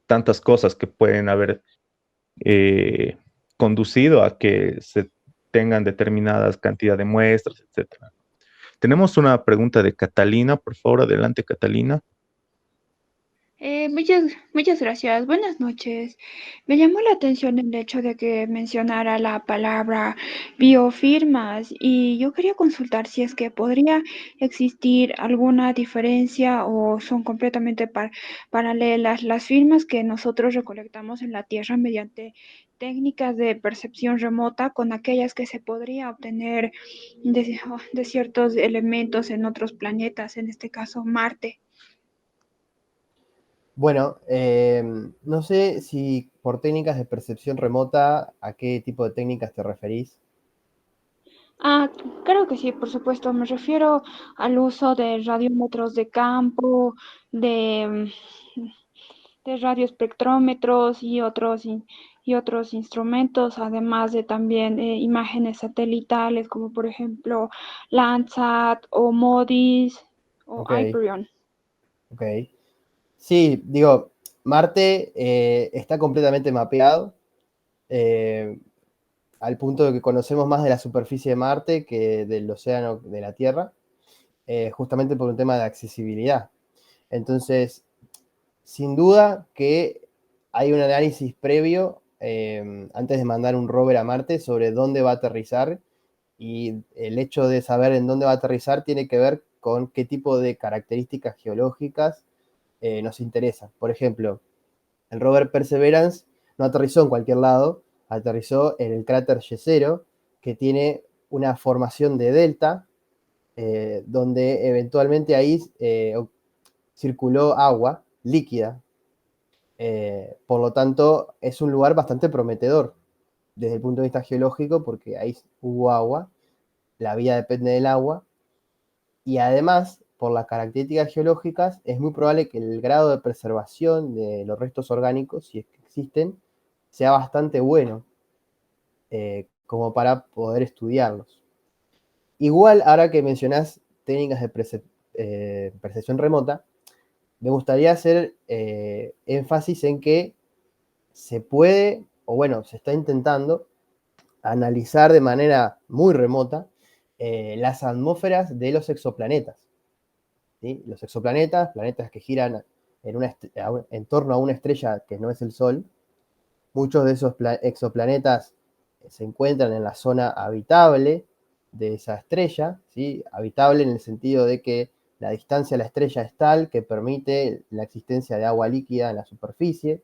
tantas cosas que pueden haber eh, conducido a que se tengan determinadas cantidad de muestras, etcétera. Tenemos una pregunta de Catalina, por favor, adelante, Catalina. Muchas gracias. Buenas noches. Me llamó la atención el hecho de que mencionara la palabra biofirmas y yo quería consultar si es que podría existir alguna diferencia o son completamente paralelas las firmas que nosotros recolectamos en la Tierra mediante técnicas de percepción remota con aquellas que se podría obtener de ciertos elementos en otros planetas, en este caso Marte. Bueno, no sé si por técnicas de percepción remota, ¿a qué tipo de técnicas te referís? Ah, creo que sí, por supuesto. Me refiero al uso de radiómetros de campo, de, de radioespectrómetros y otros instrumentos, además de también imágenes satelitales, como por ejemplo Landsat o MODIS o Ok, Hyperion. ok. Sí, digo, Marte está completamente mapeado, eh, al punto de que conocemos más de la superficie de Marte que del océano de la Tierra, justamente por un tema de accesibilidad. Entonces, sin duda que hay un análisis previo antes de mandar un rover a Marte sobre dónde va a aterrizar, y el hecho de saber en dónde va a aterrizar tiene que ver con qué tipo de características geológicas nos interesan. Por ejemplo, el rover Perseverance no aterrizó en cualquier lado, aterrizó en el cráter Jezero, que tiene una formación de delta, donde eventualmente ahí circuló agua líquida. Por lo tanto, es un lugar bastante prometedor desde el punto de vista geológico, porque ahí hubo agua, la vida depende del agua, y además, por las características geológicas, es muy probable que el grado de preservación de los restos orgánicos, si es que existen, sea bastante bueno, como para poder estudiarlos. Igual, ahora que mencionás técnicas de percepción remota, me gustaría hacer énfasis en que se puede, o bueno, se está intentando analizar de manera muy remota las atmósferas de los exoplanetas. ¿Sí? Los exoplanetas, planetas que giran en torno a una estrella que no es el Sol, muchos de esos exoplanetas se encuentran en la zona habitable de esa estrella, ¿sí? Habitable en el sentido de que la distancia a la estrella es tal que permite la existencia de agua líquida en la superficie.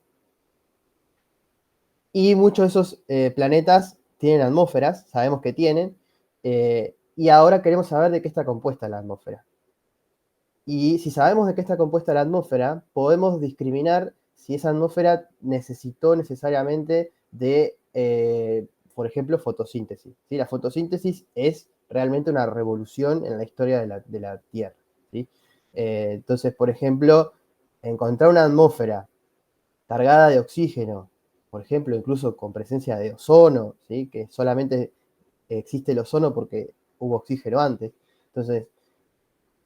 Y muchos de esos planetas tienen atmósferas, sabemos que tienen, y ahora queremos saber de qué está compuesta la atmósfera. Y si sabemos de qué está compuesta la atmósfera, podemos discriminar si esa atmósfera necesitó necesariamente de, por ejemplo, fotosíntesis. ¿Sí? La fotosíntesis es realmente una revolución en la historia de la Tierra. ¿Sí? Entonces, por ejemplo, encontrar una atmósfera cargada de oxígeno, por ejemplo, incluso con presencia de ozono, ¿sí? Que solamente existe el ozono porque hubo oxígeno antes. Entonces,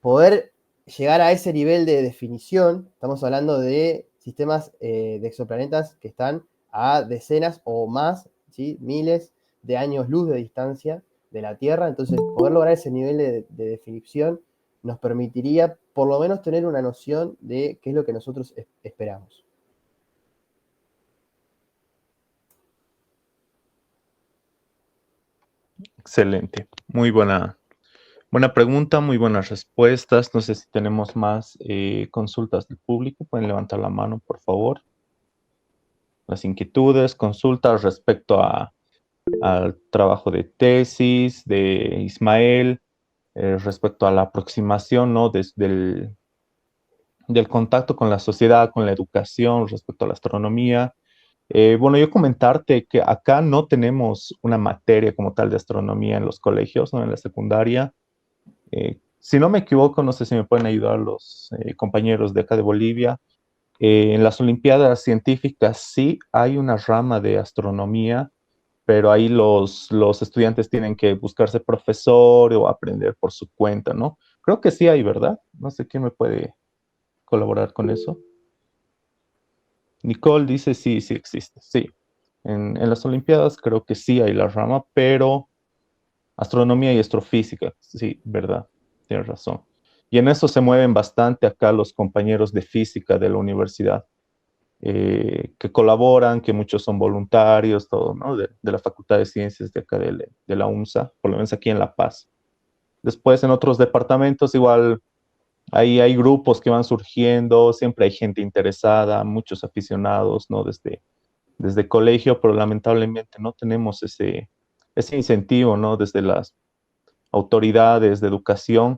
poder llegar a ese nivel de definición, estamos hablando de sistemas de exoplanetas que están a decenas o más, ¿sí? Miles de años luz de distancia de la Tierra. Entonces, poder lograr ese nivel de definición nos permitiría por lo menos tener una noción de qué es lo que nosotros esperamos. Excelente. Muy buena pregunta, muy buenas respuestas. No sé si tenemos más consultas del público. Pueden levantar la mano, por favor. Las inquietudes, consultas respecto al trabajo de tesis de Ismael, respecto a la aproximación, ¿no? Desde del contacto con la sociedad, con la educación, respecto a la astronomía. Bueno, yo comentarte que acá no tenemos una materia como tal de astronomía en los colegios, ¿no? En la secundaria. Si no me equivoco, no sé si me pueden ayudar los compañeros de acá de Bolivia. En las Olimpiadas Científicas sí hay una rama de astronomía, pero ahí los estudiantes tienen que buscarse profesor o aprender por su cuenta, ¿no? Creo que sí hay, ¿verdad? No sé quién me puede colaborar con eso. Nicole dice sí, sí existe, sí. En las Olimpiadas creo que sí hay la rama, pero astronomía y astrofísica, sí, verdad, tienes razón. Y en eso se mueven bastante acá los compañeros de física de la universidad, que colaboran, que muchos son voluntarios, todo, ¿no? De la Facultad de Ciencias de acá de la UNSA, por lo menos aquí en La Paz. Después en otros departamentos igual hay grupos que van surgiendo, siempre hay gente interesada, muchos aficionados, ¿no? desde colegio, pero lamentablemente no tenemos ese incentivo, ¿no? Desde las autoridades de educación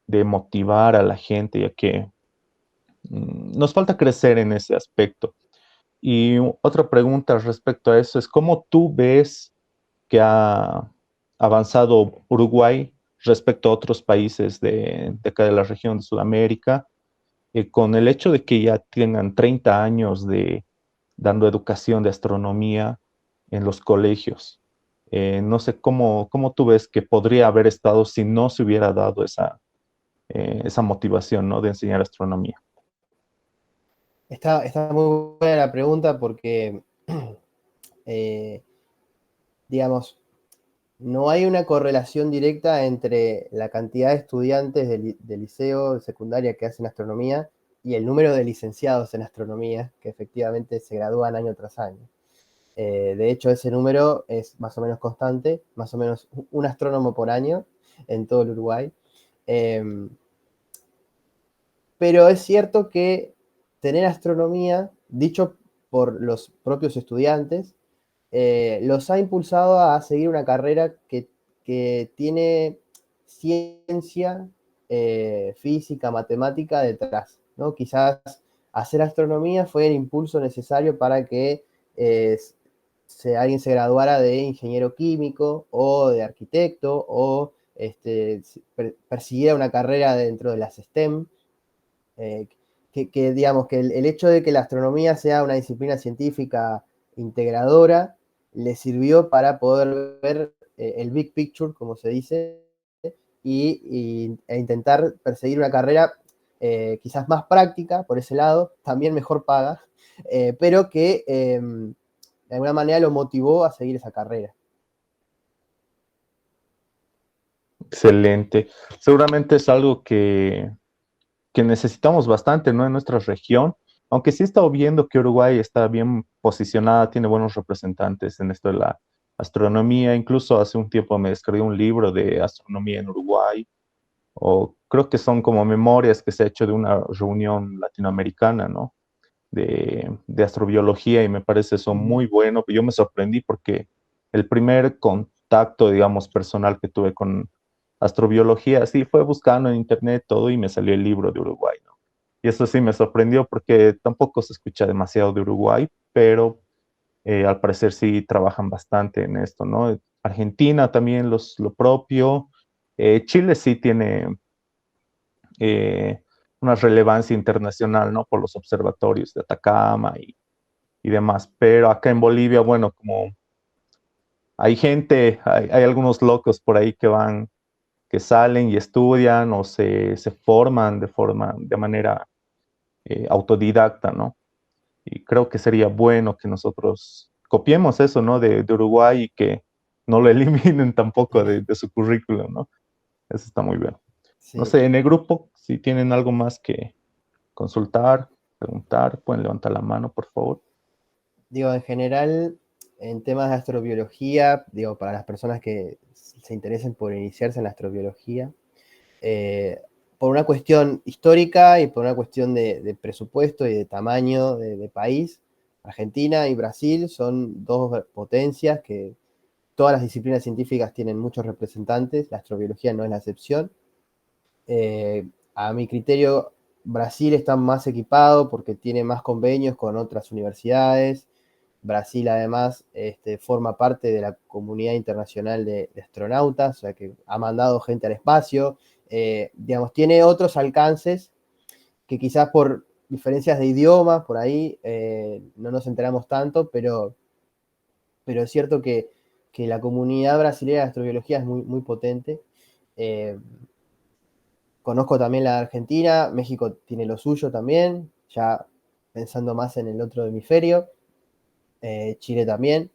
de motivar a la gente, ya que nos falta crecer en ese aspecto. Y otra pregunta respecto a eso es, ¿cómo tú ves que ha avanzado Uruguay respecto a otros países de acá de la región de Sudamérica, con el hecho de que ya tengan 30 años de dando educación de astronomía en los colegios? No sé cómo tú ves que podría haber estado si no se hubiera dado esa motivación, ¿no? De enseñar astronomía. Está muy buena la pregunta porque, digamos, no hay una correlación directa entre la cantidad de estudiantes de liceo, de secundaria que hacen astronomía y el número de licenciados en astronomía que efectivamente se gradúan año tras año. De hecho, ese número es más o menos constante, más o menos un astrónomo por año en todo el Uruguay. Pero es cierto que tener astronomía, dicho por los propios estudiantes, los ha impulsado a seguir una carrera que tiene ciencia, física, matemática detrás, ¿no? Quizás hacer astronomía fue el impulso necesario para que alguien se graduara de ingeniero químico o de arquitecto o persiguiera una carrera dentro de las STEM. Digamos, que el hecho de que la astronomía sea una disciplina científica integradora le sirvió para poder ver el big picture, como se dice, e intentar perseguir una carrera quizás más práctica por ese lado, también mejor paga, pero que de alguna manera lo motivó a seguir esa carrera. Excelente. Seguramente es algo que necesitamos bastante, ¿no? En nuestra región, aunque sí he estado viendo que Uruguay está bien posicionada, tiene buenos representantes en esto de la astronomía. Incluso hace un tiempo me descargué un libro de astronomía en Uruguay, o creo que son como memorias que se ha hecho de una reunión latinoamericana, ¿no? De astrobiología, y me parece eso muy bueno. Yo me sorprendí porque el primer contacto, digamos, personal que tuve con astrobiología, sí, fue buscando en internet todo y me salió el libro de Uruguay, ¿no? Y eso sí me sorprendió porque tampoco se escucha demasiado de Uruguay, pero al parecer sí trabajan bastante en esto, ¿no? Argentina también lo propio. Chile sí tiene eh, una relevancia internacional, ¿no? Por los observatorios de Atacama y demás. Pero acá en Bolivia, bueno, como hay gente, hay algunos locos por ahí que salen y estudian o se forman de manera autodidacta, ¿no? Y creo que sería bueno que nosotros copiemos eso, ¿no? De Uruguay, y que no lo eliminen tampoco de su currículum, ¿no? Eso está muy bien. No Sí. sé, en el grupo, si tienen algo más que consultar, preguntar, pueden levantar la mano, por favor. Digo, en general, en temas de astrobiología, digo, para las personas que se interesen por iniciarse en la astrobiología, por una cuestión histórica y por una cuestión de presupuesto y de tamaño de país, Argentina y Brasil son dos potencias que todas las disciplinas científicas tienen muchos representantes, la astrobiología no es la excepción. A mi criterio, Brasil está más equipado porque tiene más convenios con otras universidades. Brasil además forma parte de la comunidad internacional de astronautas, o sea que ha mandado gente al espacio. Digamos, tiene otros alcances que quizás por diferencias de idiomas, por ahí no nos enteramos tanto, pero es cierto que la comunidad brasileña de astrobiología es muy, muy potente. Eh, Conozco también la de Argentina, México tiene lo suyo también, ya pensando más en el otro hemisferio, Chile también.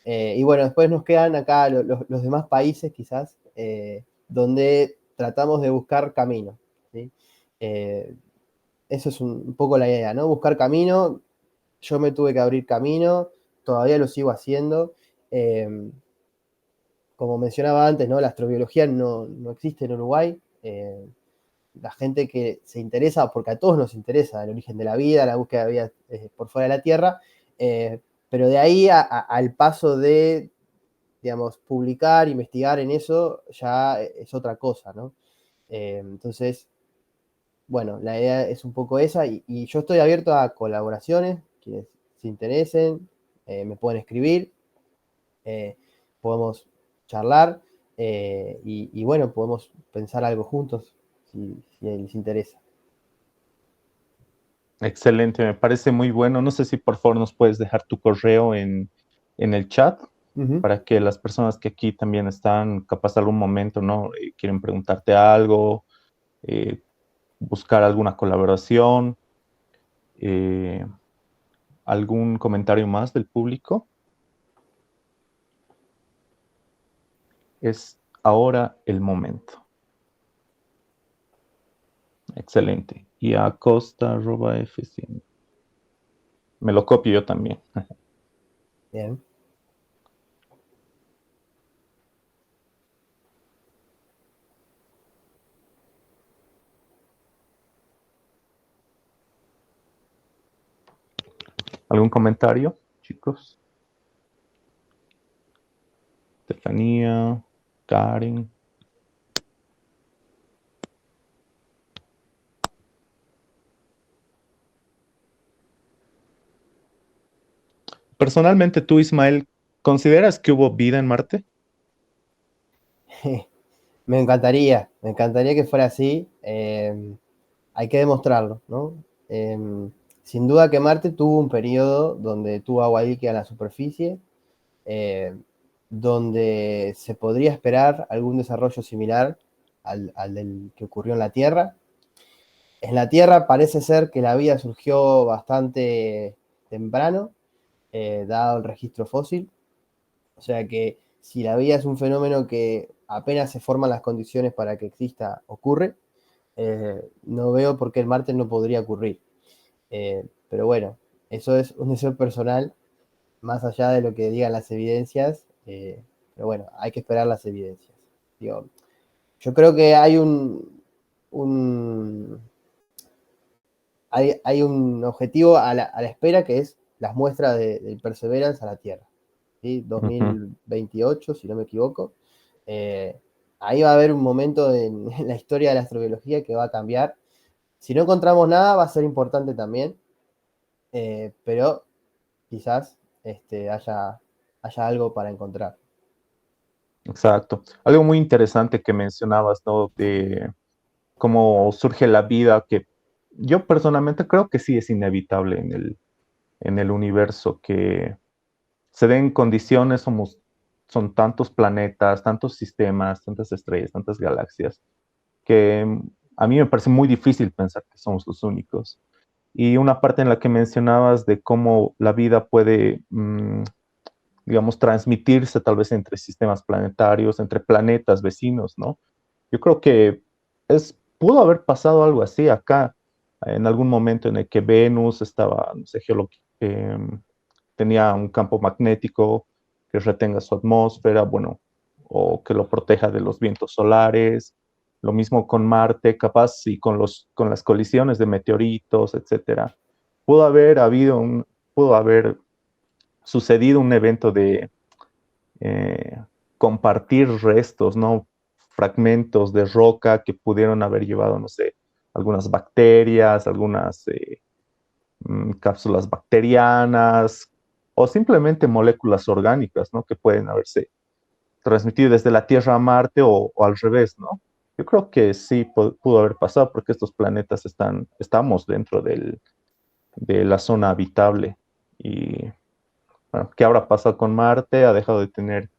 Y bueno, después nos quedan acá los demás países quizás, donde tratamos de buscar camino, ¿sí? Eso es un poco la idea, ¿no? Buscar camino. Yo me tuve que abrir camino, todavía lo sigo haciendo. Como mencionaba antes, ¿no? La astrobiología no existe en Uruguay. La gente que se interesa, porque a todos nos interesa el origen de la vida, la búsqueda de vida por fuera de la Tierra, Pero de ahí al paso de, digamos, publicar, investigar en eso, ya es otra cosa, ¿no? Entonces, bueno, la idea es un poco esa y yo estoy abierto a colaboraciones, quienes se interesen, me pueden escribir, podemos charlar y bueno, podemos pensar algo juntos si les interesa. Excelente, me parece muy bueno. No sé si por favor nos puedes dejar tu correo en el chat para que las personas que aquí también están, capaz algún momento, ¿no? Quieren preguntarte algo, eh, buscar alguna colaboración, eh, algún comentario más del público. Es ahora el momento. Excelente. Y a costa@f100. Me lo copio yo también. Bien. ¿Algún comentario, chicos? Estefanía, Karen. Personalmente, tú, Ismael, ¿consideras que hubo vida en Marte? Me encantaría que fuera así. Hay que demostrarlo, ¿no? Sin duda que Marte tuvo un periodo donde tuvo agua líquida en la superficie, eh, donde se podría esperar algún desarrollo similar al del que ocurrió en la Tierra. En la Tierra parece ser que la vida surgió bastante temprano, dado el registro fósil. O sea que si la vida es un fenómeno que apenas se forman las condiciones para que exista, ocurre, no veo por qué en Marte no podría ocurrir. Pero bueno, eso es un deseo personal, más allá de lo que digan las evidencias. Pero bueno, hay que esperar las evidencias. Digo, yo creo que hay un hay un objetivo a la espera que es las muestras del Perseverance a la Tierra. ¿Sí? 2028, si no me equivoco. Ahí va a haber un momento en la historia de la astrobiología que va a cambiar. Si no encontramos nada, va a ser importante también, pero quizás haya algo para encontrar. Exacto. Algo muy interesante que mencionabas, ¿no? De cómo surge la vida, que yo personalmente creo que sí es inevitable en el universo, que se den condiciones, son tantos planetas, tantos sistemas, tantas estrellas, tantas galaxias, que a mí me parece muy difícil pensar que somos los únicos. Y una parte en la que mencionabas de cómo la vida puede, digamos, transmitirse tal vez entre sistemas planetarios, entre planetas vecinos, ¿no? Yo creo que pudo haber pasado algo así acá, en algún momento en el que Venus estaba, no sé, tenía un campo magnético que retenga su atmósfera, bueno, o que lo proteja de los vientos solares. Lo mismo con Marte, capaz, y con las colisiones de meteoritos, etcétera. Pudo haber sucedido un evento de eh, compartir restos, ¿no? Fragmentos de roca que pudieron haber llevado, no sé, algunas bacterias, algunas cápsulas bacterianas o simplemente moléculas orgánicas, ¿no? Que pueden haberse transmitido desde la Tierra a Marte o al revés, ¿no? Yo creo que sí pudo haber pasado porque estos planetas estamos dentro de la zona habitable. Y bueno, ¿qué habrá pasado con Marte? Ha dejado de tener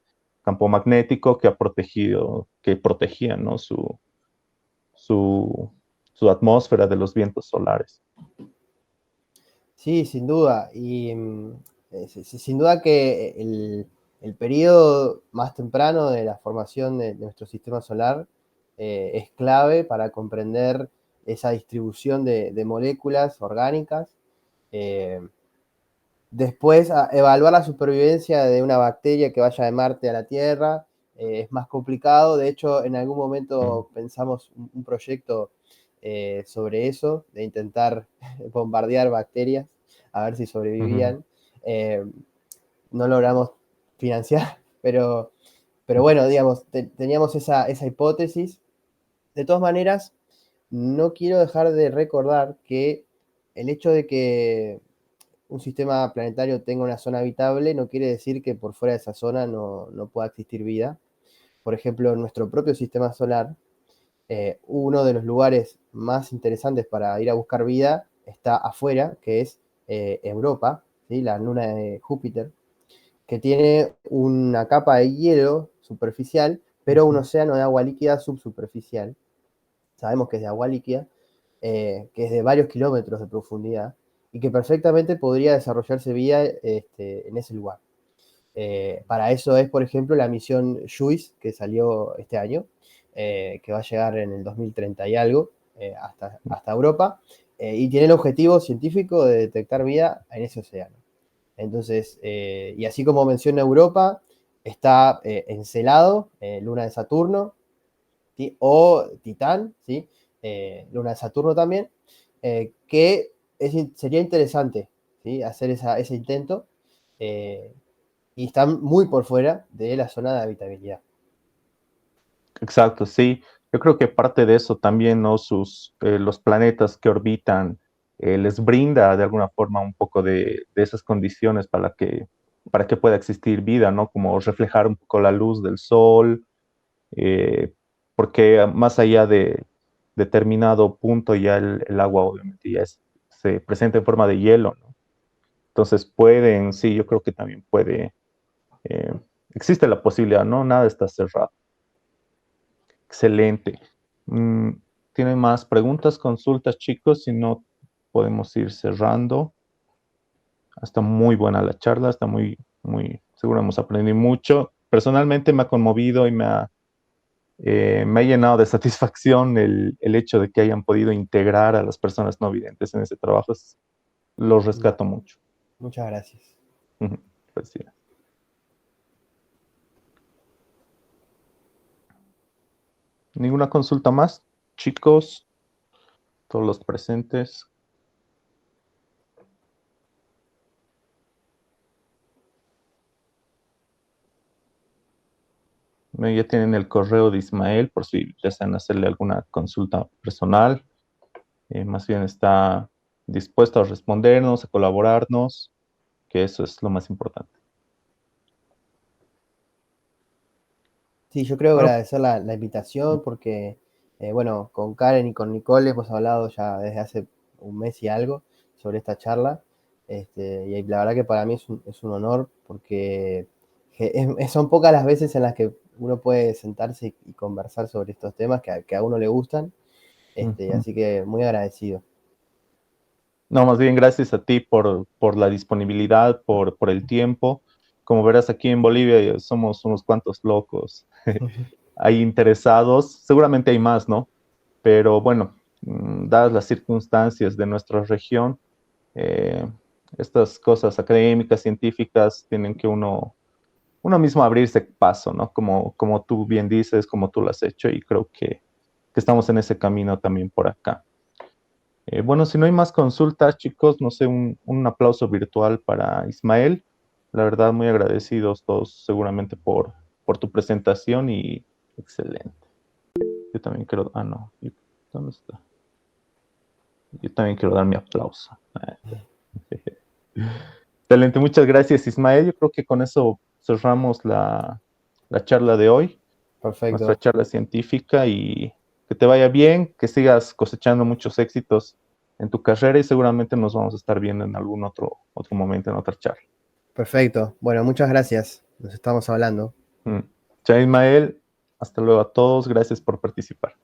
campo magnético que protegía, ¿no? Su, su atmósfera de los vientos solares. Sí, sin duda. Y sin duda que el periodo más temprano de la formación de nuestro sistema solar es clave para comprender esa distribución de moléculas orgánicas. Eh, Después, evaluar la supervivencia de una bacteria que vaya de Marte a la Tierra es más complicado. De hecho, en algún momento pensamos un proyecto sobre eso, de intentar bombardear bacterias a ver si Ujú. sobrevivían. Eh, no logramos financiar, pero bueno, digamos, teníamos esa hipótesis. De todas maneras, no quiero dejar de recordar que el hecho de que un sistema planetario tenga una zona habitable no quiere decir que por fuera de esa zona no pueda existir vida. Por ejemplo, en nuestro propio sistema solar, uno de los lugares más interesantes para ir a buscar vida está afuera, que es Europa, ¿sí? La luna de Júpiter, que tiene una capa de hielo superficial, pero un océano de agua líquida subsuperficial. Sabemos que es de agua líquida, que es de varios kilómetros de profundidad, y que perfectamente podría desarrollarse vida en ese lugar. Para eso es, por ejemplo, la misión JUICE, que salió este año, que va a llegar en el 2030 y algo, hasta Europa, y tiene el objetivo científico de detectar vida en ese océano. Entonces, y así como menciona Europa, está Encelado, luna de Saturno, ¿sí? O Titán, ¿sí? Luna de Saturno también, que sería interesante, ¿sí? Hacer ese intento, y están muy por fuera de la zona de habitabilidad. Exacto, sí. Yo creo que parte de eso también, ¿no? Los planetas que orbitan les brinda de alguna forma un poco de esas condiciones para que pueda existir vida, ¿no? Como reflejar un poco la luz del sol, eh, porque más allá de determinado punto ya el agua obviamente se presenta en forma de hielo, ¿no? Entonces sí, yo creo que también eh, existe la posibilidad, ¿no? Nada está cerrado. Excelente. ¿Tienen más preguntas, consultas, chicos? Si no, podemos ir cerrando. Está muy buena la charla, está seguro hemos aprendido mucho. Personalmente me ha conmovido y me ha llenado de satisfacción el hecho de que hayan podido integrar a las personas no videntes en ese trabajo. Lo rescato mucho. Muchas gracias. Pues sí. ¿Ninguna consulta más, chicos? Todos los presentes. Ya tienen el correo de Ismael por si desean hacerle alguna consulta personal. Más bien está dispuesto a respondernos, a colaborarnos, que eso es lo más importante. Sí, yo creo Bueno, agradecer la invitación porque, bueno, con Karen y con Nicole hemos hablado ya desde hace un mes y algo sobre esta charla. Y la verdad que para mí es un honor porque son pocas las veces en las que uno puede sentarse y conversar sobre estos temas que a uno le gustan. Así que muy agradecido. no, más bien gracias a ti por la disponibilidad, por el tiempo. Como verás, aquí en Bolivia somos unos cuantos locos. Hay interesados, seguramente hay más, ¿no? Pero bueno, dadas las circunstancias de nuestra región, eh, estas cosas académicas, científicas, tienen que uno mismo abrirse paso, ¿no? Como tú bien dices, como tú lo has hecho, y creo que estamos en ese camino también por acá. Bueno, si no hay más consultas, chicos, no sé, un aplauso virtual para Ismael. La verdad, muy agradecidos todos seguramente por tu presentación y excelente. Yo también quiero, no, ¿dónde está? Yo también quiero dar mi aplauso. Excelente, muchas gracias, Ismael. Yo creo que con eso cerramos la charla de hoy, Perfecto. nuestra charla científica, y que te vaya bien, que sigas cosechando muchos éxitos en tu carrera y seguramente nos vamos a estar viendo en algún otro momento en otra charla. Perfecto. Bueno, muchas gracias. Nos estamos hablando. Chao, Ismael. Hasta luego a todos. Gracias por participar.